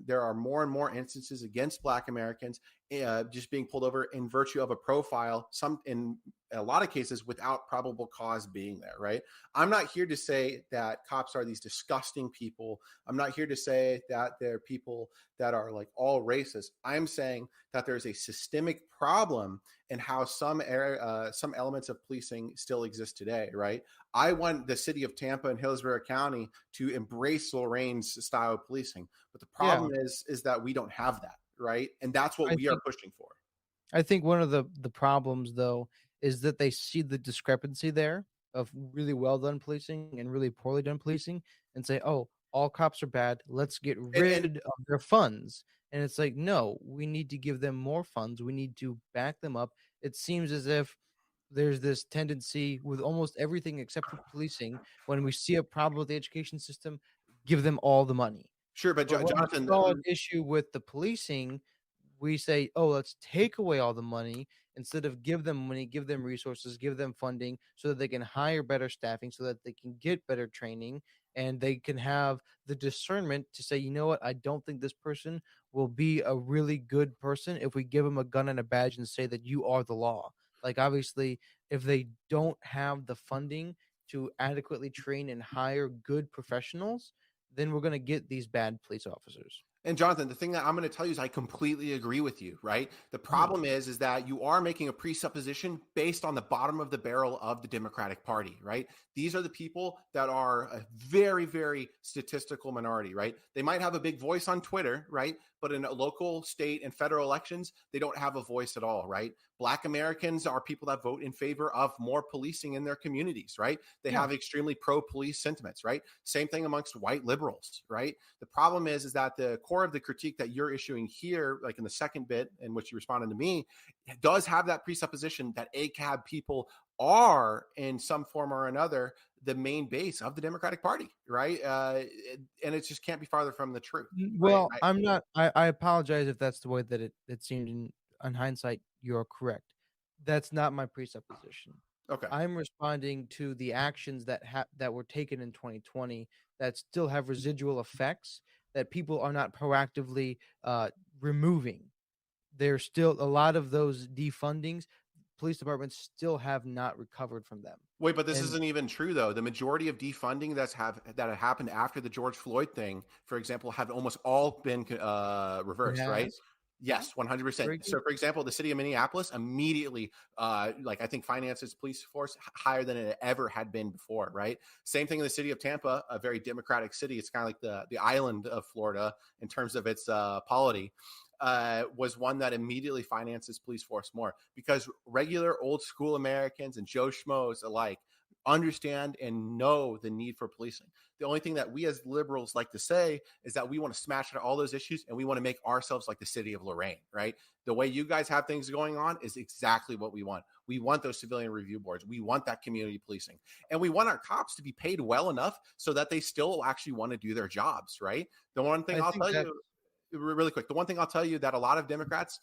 there are more and more instances against Black Americans just being pulled over in virtue of a profile, some in a lot of cases without probable cause being there, right? I'm not here to say that cops are these disgusting people. I'm not here to say that they're people that are like all racist. I'm saying that there's a systemic problem in how some elements of policing still exist today, right? I want the city of Tampa and Hillsborough County to embrace Lorraine's style of policing, but the Yeah, problem is that we don't have that, right? And that's what I we are think pushing for. I think one of the problems though is that they see the discrepancy there of really well done policing and really poorly done policing and say, "Oh, all cops are bad. Let's get And rid of their funds." And it's like, "No, we need to give them more funds. We need to back them up." It seems as if there's this tendency with almost everything except for policing when we see a problem with the education system, give them all the money. sure, but But when we Jonathan, saw an issue with the policing, we say, "Oh, let's take away all the money instead of give them money, give them resources, give them funding so that they can hire better staffing, so that they can get better training, and they can have the discernment to say, you know what, I don't think this person will be a really good person if we give them a gun and a badge and say that you are the law." Like, obviously, if they don't have the funding to adequately train and hire good professionals, then we're going to get these bad police officers. And Jonathan, the thing that I'm going to tell you is I completely agree with you, right? The Mhm. problem is that you are making a presupposition based on the bottom of the barrel of the Democratic Party, right? These are the people that are a very, very statistical minority, right? They might have a big voice on Twitter, right? But in local, state, and federal elections, they don't have a voice at all, right? Black Americans are people that vote in favor of more policing in their communities, right? They Yeah. have extremely pro-police sentiments, right? Same thing amongst white liberals, right? The problem is that the core of the critique that you're issuing here, like in the second bit in which you responded to me, does have that presupposition that ACAB people are in some form or another the main base of the Democratic Party, right? And it just can't be farther from the truth, right? Well, I'm not. I apologize if that's the way that it seemed. In hindsight, you're correct. That's not my presupposition. Okay. I'm responding to the actions that were taken in 2020 that still have residual effects that people are not proactively removing. there's still a lot of those defundings. Police departments still have not recovered from them. Wait, but this And isn't even true though. The majority of defunding that had happened after the George Floyd thing, for example, have almost all been it reversed, right? has Yes, 100%. very So, good. for example, the city of Minneapolis immediately, like I think, finances police force higher than it ever had been before, right? Same thing in the city of Tampa, a very democratic city. It's kind of like the island of Florida in terms of its polity. Was one that immediately finances police force more because regular old school Americans and Joe Schmoes alike understand and know the need for policing. The only thing that we as liberals like to say is that we want to smash out all those issues and we want to make ourselves like the city of Lorraine, right? The way you guys have things going on is exactly what we want. We want those civilian review boards. We want that community policing. And we want our cops to be paid well enough so that they still actually want to do their jobs, right? The one thing I I'll think tell that you really quick, the one thing I'll tell you that a lot of Democrats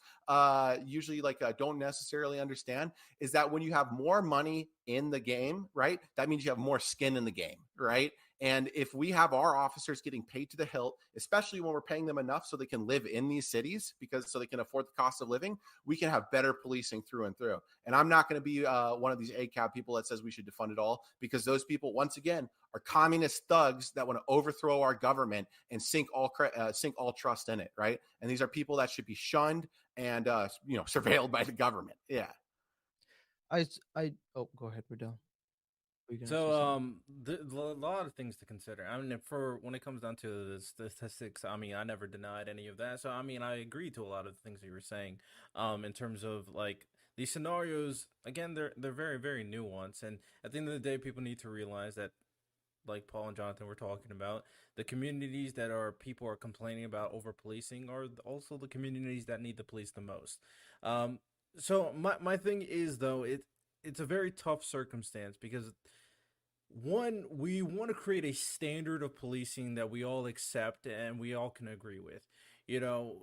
usually don't necessarily understand is that when you have more money in the game, right, that means you have more skin in the game, right? And if we have our officers getting paid to the hilt, especially when we're paying them enough so they can live in these cities because so they can afford the cost of living, we can have better policing through and through. And I'm not going to be one of these ACAB people that says we should defund it all because those people, once again, are communist thugs that want to overthrow our government and sink all trust in it, right? And these are people that should be shunned and surveilled by the government. Yeah. oh, go ahead, Riddell. Were you gonna say So, something? a lot of things to consider. I mean, for when it comes down to the statistics, I mean, I never denied any of that. So, I mean, I agree to a lot of the things that you were saying. In terms of like these scenarios, again, they're very very nuanced, and at the end of the day, people need to realize that, like Paul and Jonathan were talking about, the communities that are people are complaining about over policing are also the communities that need the police the most. Um, so my thing is though it's a very tough circumstance because one, we want to create a standard of policing that we all accept and we all can agree with. You know,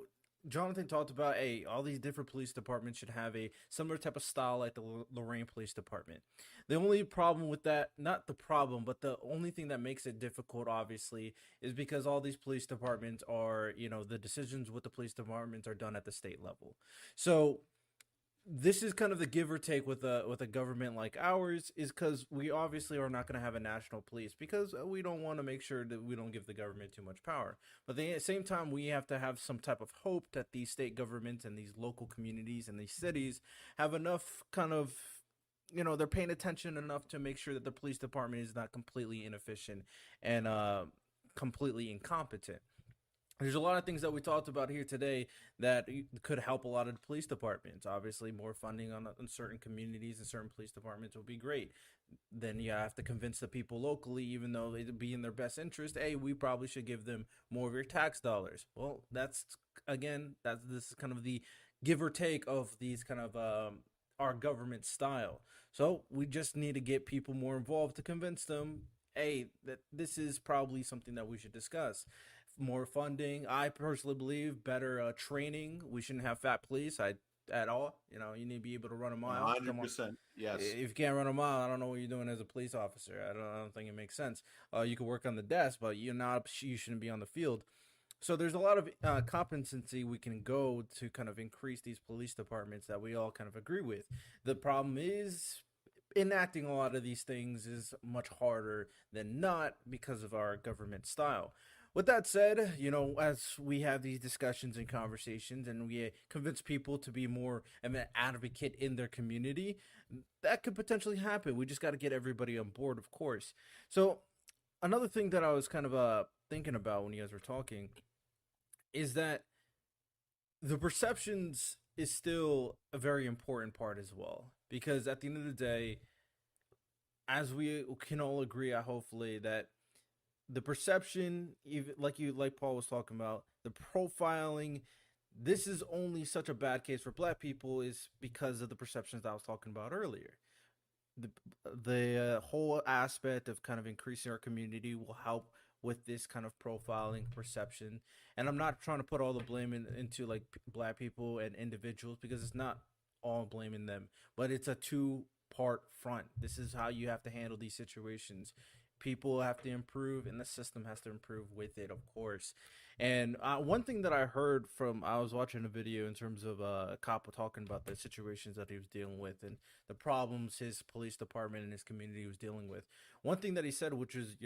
Jonathan talked about, hey, all these different police departments should have a similar type of style like the Lorraine Police Department. The only problem with that, not the problem, but the only thing that makes it difficult, obviously, is because all these police departments are, the decisions with the police departments are done at the state level. So this is kind of the give or take with a government like ours is because we obviously are not going to have a national police because we don't want to make sure that we don't give the government too much power, but at the same time we have to have some type of hope that these state governments and these local communities and these cities have enough kind of, they're paying attention enough to make sure that the police department is not completely inefficient and completely incompetent. There's a lot of things that we talked about here today that could help a lot of the police departments. Obviously, more funding on certain communities and certain police departments would be great. Then you have to convince the people locally, even though it'd be in their best interest, hey, we probably should give them more of your tax dollars. Well, this is kind of the give or take of these kind of our government style. So we just need to get people more involved to convince them, hey, that this is probably something that we should discuss. More funding. I personally believe better training. We shouldn't have fat police. At all. You need to be able to run a mile. Come on. 100%. Yes. If you can't run a mile, I don't know what you're doing as a police officer. I don't think it makes sense. You could work on the desk, but you shouldn't be on the field. So there's a lot of competency we can go to kind of increase these police departments that we all kind of agree with. The problem is enacting a lot of these things is much harder than not because of our government style. With that said, as we have these discussions and conversations and we convince people to be more of an advocate in their community, that could potentially happen. We just got to get everybody on board, of course. So, another thing that I was kind of thinking about when you guys were talking is that the perceptions is still a very important part as well. Because at the end of the day, as we can all agree, hopefully, that the perception, even like Paul was talking about, the profiling, this is only such a bad case for black people is because of the perceptions that I was talking about earlier. The whole aspect of kind of increasing our community will help with this kind of profiling perception. And I'm not trying to put all the blame into like black people and individuals because it's not all blaming them, but it's a two-part front. This is how you have to handle these situations. People have to improve and the system has to improve with it, of course. And one thing that I heard from, I was watching a video in terms of a cop talking about the situations that he was dealing with and the problems his police department and his community was dealing with. One thing that he said, which is,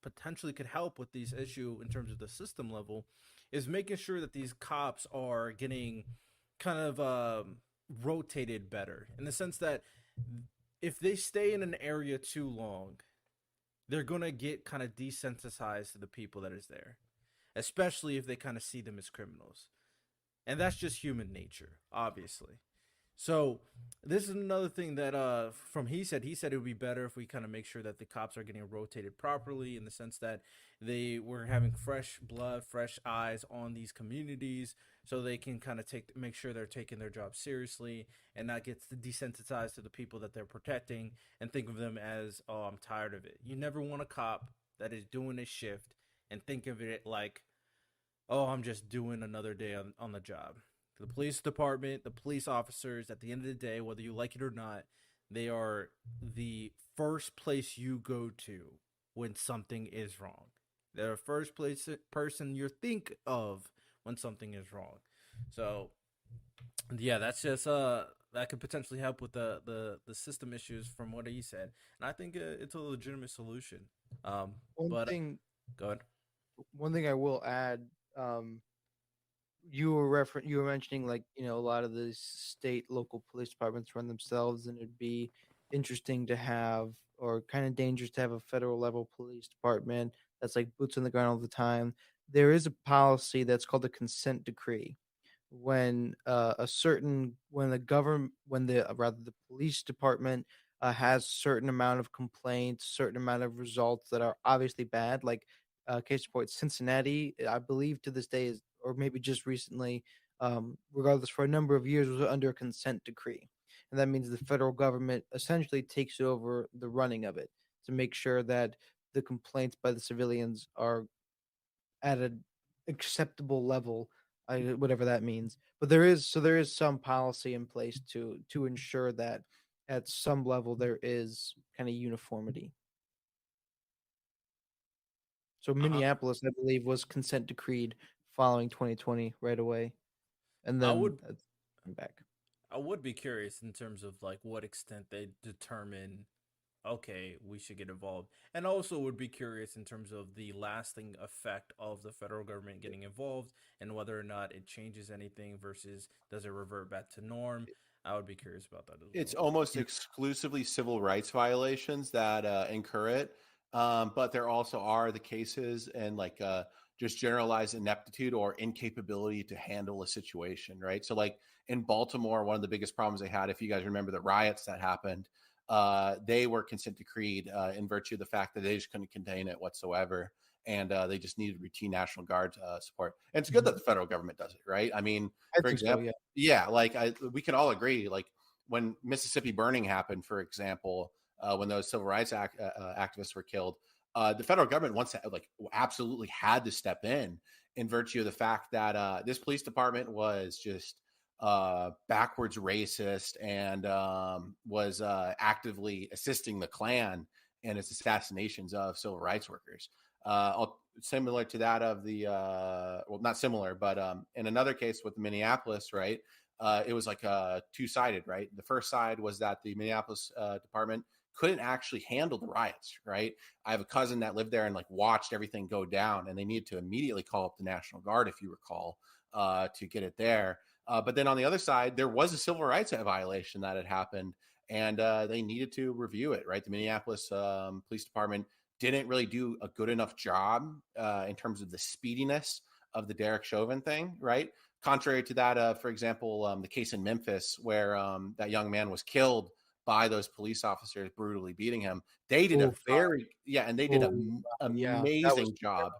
potentially could help with these issue in terms of the system level, is making sure that these cops are getting kind of rotated better, in the sense that if they stay in an area too long, they're gonna get kind of desensitized to the people that is there, especially if they kind of see them as criminals. And that's just human nature, obviously. So this is another thing that from he said it would be better if we kind of make sure that the cops are getting rotated properly, in the sense that they were having fresh blood, fresh eyes on these communities, so they can kind of make sure they're taking their job seriously and not get desensitized to the people that they're protecting and think of them as, oh, I'm tired of it. You never want a cop that is doing a shift and think of it like, oh, I'm just doing another day on the job. The police department, the police officers, at the end of the day, whether you like it or not, they are the first place you go to when something is wrong. They're the first person you think of when something is wrong. So, yeah, that's just that could potentially help with the system issues from what he said, and I think it's a legitimate solution. One But thing, go ahead. one thing I will add, um, you were mentioning, like, a lot of the state local police departments run themselves, and it'd be interesting to have, or kind of dangerous to have, a federal level police department that's like boots on the ground all the time. There is a policy that's called a consent decree. When when the government when the rather the police department has certain amount of complaints, certain amount of results that are obviously bad, like, case in point, Cincinnati, I believe to this day is, or maybe just recently, regardless, for a number of years was under a consent decree, and that means the federal government essentially takes over the running of it to make sure that the complaints by the civilians are at an acceptable level, whatever that means. But there is some policy in place to ensure that at some level there is kind of uniformity. So Uh, Minneapolis, I believe, was consent decreed following 2020 right away, and I then would that's back. I would be curious in terms of like what extent they determine, okay, we should get involved. And also would be curious in terms of the lasting effect of the federal government getting involved and whether or not it changes anything versus does it revert back to norm. I would be curious about that as It's well. almost exclusively civil rights violations that incur it. But there also are the cases and like just generalized ineptitude or incapability to handle a situation, right? So, like in Baltimore, one of the biggest problems they had, if you guys remember the riots that happened, they were consent decreed in virtue of the fact that they just couldn't contain it whatsoever. And they just needed routine National Guard support. And it's good that Mhm. the federal government does it, right? I mean, I for think so. example, Yeah. yeah, like we can all agree, like when Mississippi burning happened, for example, when those civil rights activists were killed, the federal government once like absolutely had to step in virtue of the fact that this police department was just backwards racist and was actively assisting the Klan in its assassinations of civil rights workers. Similar to that of the well, not similar, but in another case with Minneapolis, right? It was like two-sided, right? The first side was that the Minneapolis department couldn't actually handle the riots, right? I have a cousin that lived there and like watched everything go down, and they needed to immediately call up the National Guard, if you recall, to get it there. But then on the other side, there was a civil rights violation that had happened, and they needed to review it, right? The Minneapolis Police Department didn't really do a good enough job in terms of the speediness of the Derek Chauvin thing, right? Contrary to that, for example, the case in Memphis where that young man was killed by those police officers brutally beating him. They did a Oh, very, yeah, and they did oh, an yeah. That was amazing job.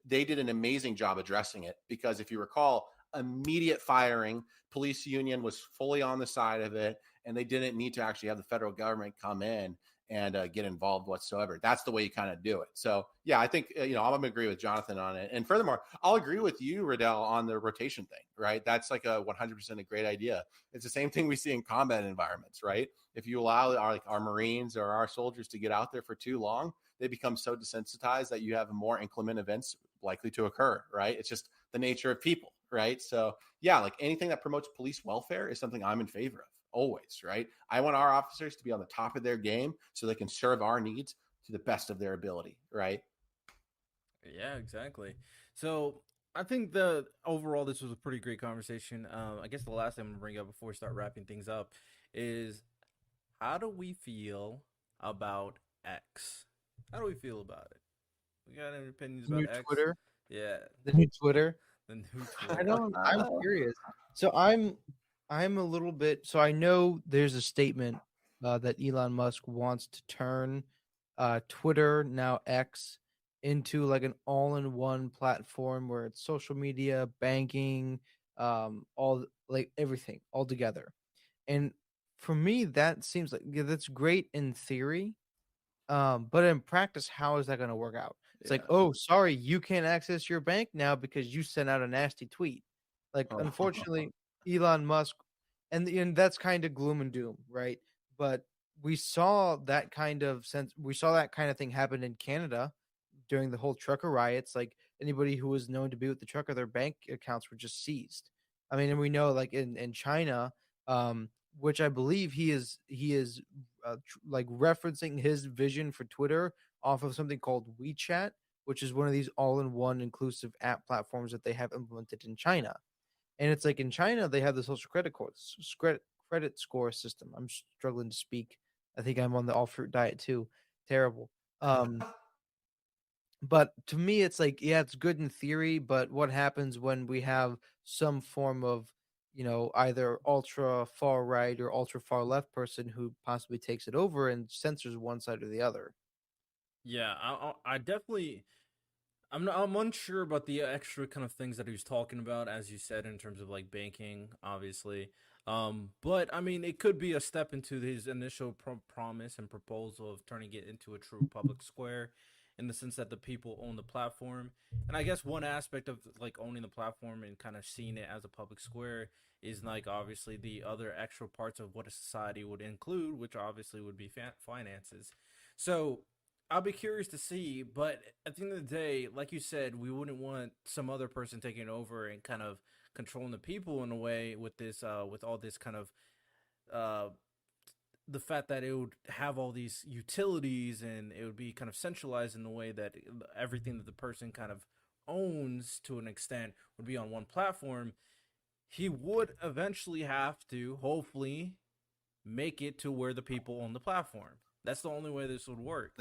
They did an amazing job addressing it because if you recall, immediate firing, police union was fully on the side of it, and they didn't need to actually have the federal government come in and get involved whatsoever. That's the way you kind of do it. So yeah, I think I'm gonna agree with Jonathan on it. And furthermore, I'll agree with you, Riddell, on the rotation thing. Right? That's like a 100% a great idea. It's the same thing we see in combat environments, right? If you allow our Marines or our soldiers to get out there for too long, they become so desensitized that you have more inclement events likely to occur, right? It's just the nature of people, right? So yeah, like anything that promotes police welfare is something I'm in favor of always, right? I want our officers to be on the top of their game so they can serve our needs to the best of their ability, right? Yeah, exactly. So I think the overall this was a pretty great conversation. I guess the last thing I'm gonna bring up before we start wrapping things up is how do we feel about X? How do we feel about it? We got any opinions The about new X? Twitter, Yeah, the new Twitter. the new I Twitter. don't. I'm curious. So I'm a little bit. So I know there's a statement that Elon Musk wants to turn Twitter, now X, into like an all-in-one platform where it's social media, banking, all like everything all together. And for me, that seems like, yeah, that's great in theory, but in practice, how is that going to work out? It's like, Yeah, oh, sorry, you can't access your bank now because you sent out a nasty tweet. Like, Oh. unfortunately, Elon Musk, and that's kind of gloom and doom, right? But we saw that kind of sense. We saw that kind of thing happen in Canada during the whole trucker riots. Like anybody who was known to be with the trucker, their bank accounts were just seized. I mean, and we know like in China, which I believe he is like referencing his vision for Twitter off of something called WeChat, which is one of these all-in-one inclusive app platforms that they have implemented in China. And it's like in China they have the social credit score system. I'm struggling to speak. I think I'm on the all fruit diet too. Terrible. Um, but to me it's like, yeah, it's good in theory, but what happens when we have some form of, either ultra far right or ultra far left person who possibly takes it over and censors one side or the other? yeah. I definitely. I'm unsure about the extra kind of things that he was talking about, as you said, in terms of like banking, obviously. But I mean, it could be a step into his initial promise and proposal of turning it into a true public square, in the sense that the people own the platform. And I guess one aspect of like owning the platform and kind of seeing it as a public square is like obviously the other extra parts of what a society would include, which obviously would be finances. So I'll be curious to see, but at the end of the day, like you said, we wouldn't want some other person taking over and kind of controlling the people in a way with this, with all this kind of, uh, the fact that it would have all these utilities and it would be kind of centralized in the way that everything that the person kind of owns to an extent would be on one platform. He would eventually have to, hopefully, make it to where the people own the platform. That's the only way this would work.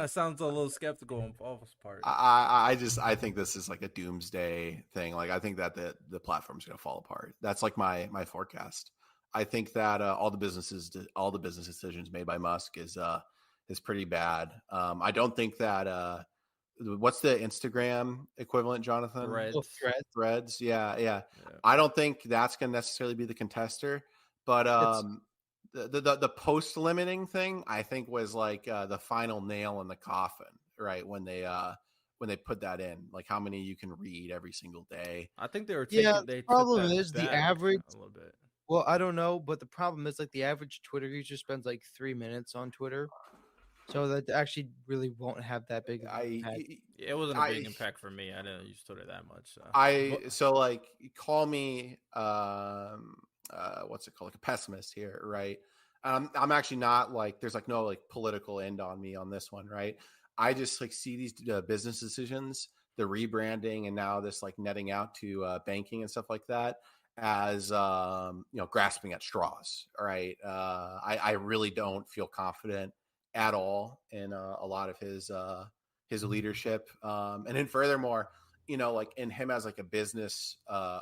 Sounds a little skeptical on Paul's part. I think this is like a doomsday thing. Like I think that the platform's going to fall apart. That's like my forecast. I think that all the business decisions made by Musk is pretty bad. I don't think that what's the Instagram equivalent, Jonathan? Oh, Threads. thread. Threads. Yeah, yeah. Yeah. I don't think that's going to necessarily be the contester, but It's the post limiting thing I think was like the final nail in the coffin, right? When they put that in, like how many you can read every single day. I think they were Yeah, taking. the They took problem that is the back average. a little bit. Well, I don't know, but the problem is like the average Twitter user spends like 3 minutes on Twitter, so that actually really won't have that big of an I impact. Yeah, it wasn't a big I impact for me. I didn't use Twitter that much. So, I but so like call me what's it called, like a pessimist here, right? I'm actually not like there's like no like political end on me on this one, right? I just like see these business decisions, the rebranding, and now this like netting out to banking and stuff like that as grasping at straws. All right, I really don't feel confident at all in a lot of his leadership, and then furthermore, like in him as like a business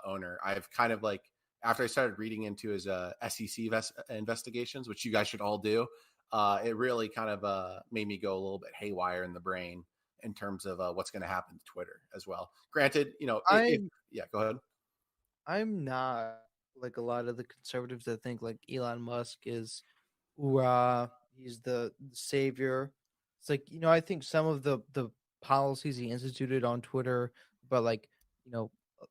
owner, I've kind of like after I started reading into his SEC investigations, which you guys should all do, it really kind of made me go a little bit haywire in the brain in terms of what's going to happen to Twitter as well. Granted, if I yeah, go ahead. I'm not like a lot of the conservatives that think like Elon Musk is hoorah, he's the savior. It's like, I think some of the policies he instituted on Twitter, but like,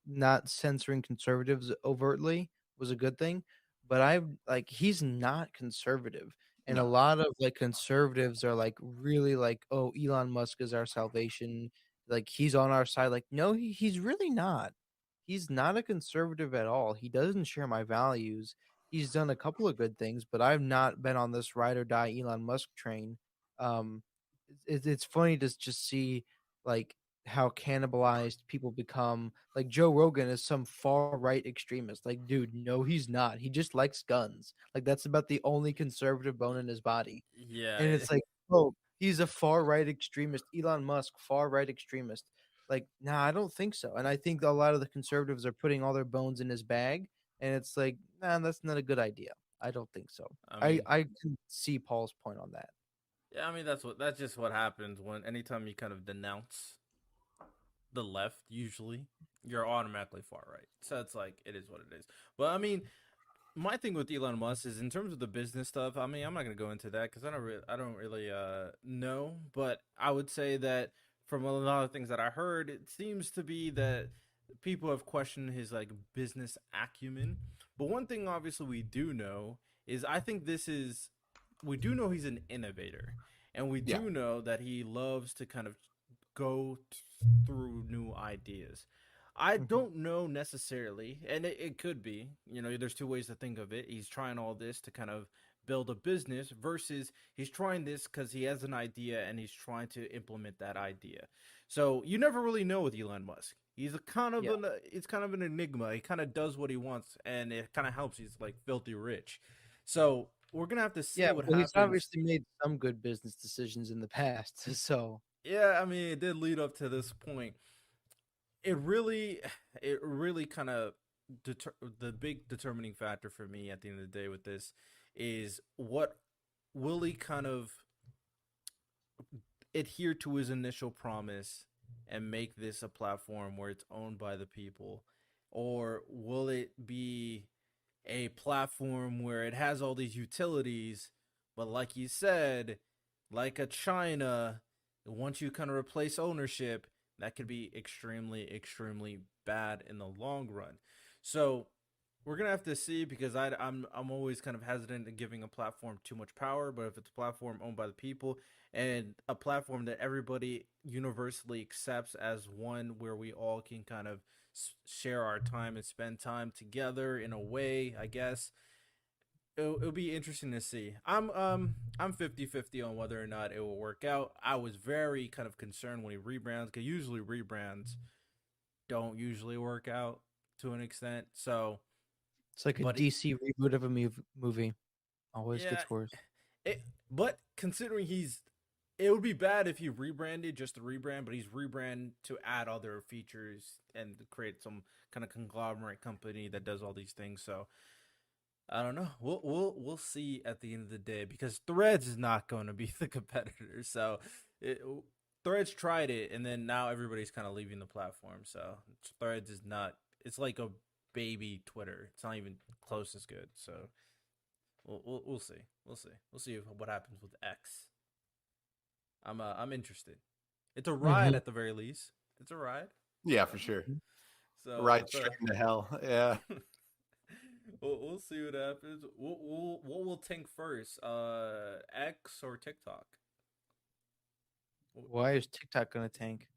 not censoring conservatives overtly was a good thing. But I like he's not conservative. And a No. lot of like conservatives are like really like, oh, Elon Musk is our salvation. Like he's on our side. Like, no, he's really not. He's not a conservative at all. He doesn't share my values. He's done a couple of good things, but I've not been on this ride or die Elon Musk train. Um, it's funny to just see like how cannibalized people become. Like Joe Rogan is some far right extremist. Like, dude, no, he's not. He just likes guns. Like that's about the only conservative bone in his body. Yeah, And it's like, oh, he's a far right extremist. Elon Musk, far right extremist. Like, nah, I don't think so. And I think a lot of the conservatives are putting all their bones in his bag. And it's like, nah, that's not a good idea. I don't think so. I I mean, I can see Paul's point on that. yeah, I mean that's just what happens when anytime you kind of denounce the left, usually you're automatically far right. So it's like it is what it is. But I mean, my thing with Elon Musk is in terms of the business stuff. I mean, I'm not gonna go into that because I don't really know. But I would say that from a lot of things that I heard, it seems to be that people have questioned his like business acumen. But one thing, obviously, we do know is I think this is we do know he's an innovator, and we Yeah. do know that he loves to kind of go through new ideas. I Mhm. don't know necessarily, and it could be. You know, there's two ways to think of it. He's trying all this to kind of build a business versus he's trying this because he has an idea and he's trying to implement that idea. So you never really know with Elon Musk. He's a kind of Yeah. an it's kind of an enigma. He kind of does what he wants, and it kind of helps. He's like filthy rich. So we're gonna have to see Yeah. what Well, he's happens. obviously made some good business decisions in the past. So Yeah, I mean, it did lead up to this point. it really it really kind of the big determining factor for me at the end of the day with this is what will he kind of adhere to his initial promise and make this a platform where it's owned by the people, or will it be a platform where it has all these utilities, but like you said, like a China, once you kind of replace ownership, that could be extremely, extremely bad in the long run. So we're gonna have to see because I'm always kind of hesitant in giving a platform too much power, but if it's a platform owned by the people and a platform that everybody universally accepts as one where we all can kind of share our time and spend time together in a way, I guess it'll be interesting to see. I'm 50-50 on whether or not it will work out. I was very kind of concerned when he rebrands because usually rebrands don't usually work out to an extent. So, it's like a but DC reboot of a movie. Always yeah, gets worse. it. But considering it would be bad if he rebranded just to rebrand, but he's rebrand to add other features and create some kind of conglomerate company that does all these things. So I don't know. We'll see at the end of the day because Threads is not going to be the competitor. So it, Threads tried it, and then now everybody's kind of leaving the platform. So Threads is not. It's like a baby Twitter. It's not even close as good. So we'll see. We'll see what happens with X. I'm interested. It's a ride Mhm. at the very least. It's a ride. Yeah, for sure. So Right it's straight into hell. Yeah. we'll see what happens. What will tank first? X or TikTok? Why is TikTok gonna tank?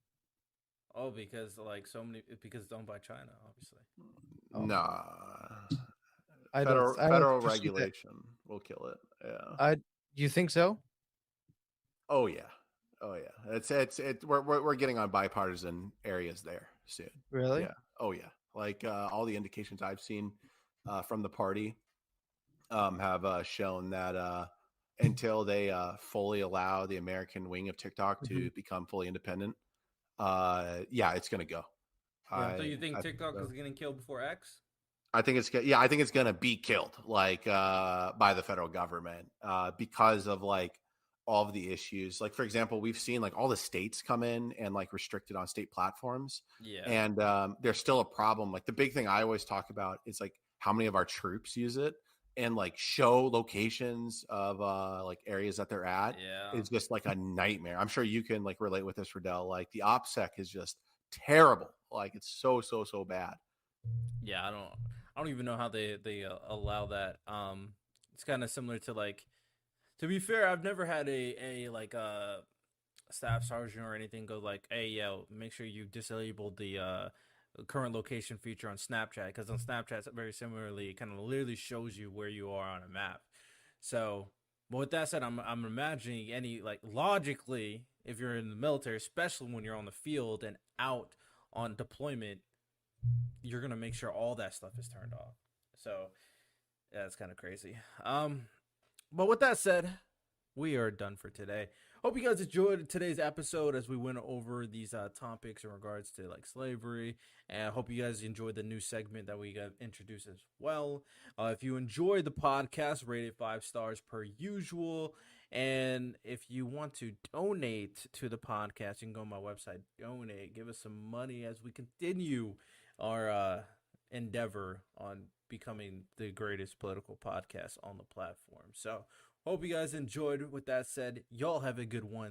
Oh, because like so many because it's owned by China, obviously. Oh, Nah. I don't Federal foresee that. regulation will kill it. Yeah. I You think so? Oh yeah. Oh yeah. We're getting on bipartisan areas there soon. Really? Yeah. Oh yeah. Like all the indications I've seen from the party have shown that until they fully allow the American wing of TikTok Mhm. to become fully independent, yeah, it's gonna go. Yeah. So you think I think TikTok so. is getting killed before X? I think it's yeah, I think it's gonna be killed like by the federal government because of like all of the issues. Like for example, we've seen like all the states come in and like restricted on state platforms, Yeah. and there's still a problem. Like the big thing I always talk about is like how many of our troops use it and like show locations of like areas that they're at Yeah. is just like a nightmare. I'm sure you can like relate with this, Riddell. Like the OPSEC is just terrible. Like it's so bad. Yeah, I don't even know how they allow that. It's kind of similar to like To be fair, I've never had a like a staff sergeant or anything go like, "Hey, yo, make sure you disable the current location feature on Snapchat," because on Snapchat, very similarly, it kind of literally shows you where you are on a map. So, but with that said, I'm imagining any like logically, if you're in the military, especially when you're on the field and out on deployment, you're gonna make sure all that stuff is turned off. So yeah, it's kind of crazy. But with that said, we are done for today. Hope you guys enjoyed today's episode as we went over these topics in regards to like slavery, and I hope you guys enjoyed the new segment that we got introduced as well. If you enjoyed the podcast, rate it 5 stars per usual. And if you want to donate to the podcast, you can go on my website, donate, give us some money as we continue our endeavor on becoming the greatest political podcast on the platform. So, hope you guys enjoyed. With that said, y'all have a good one.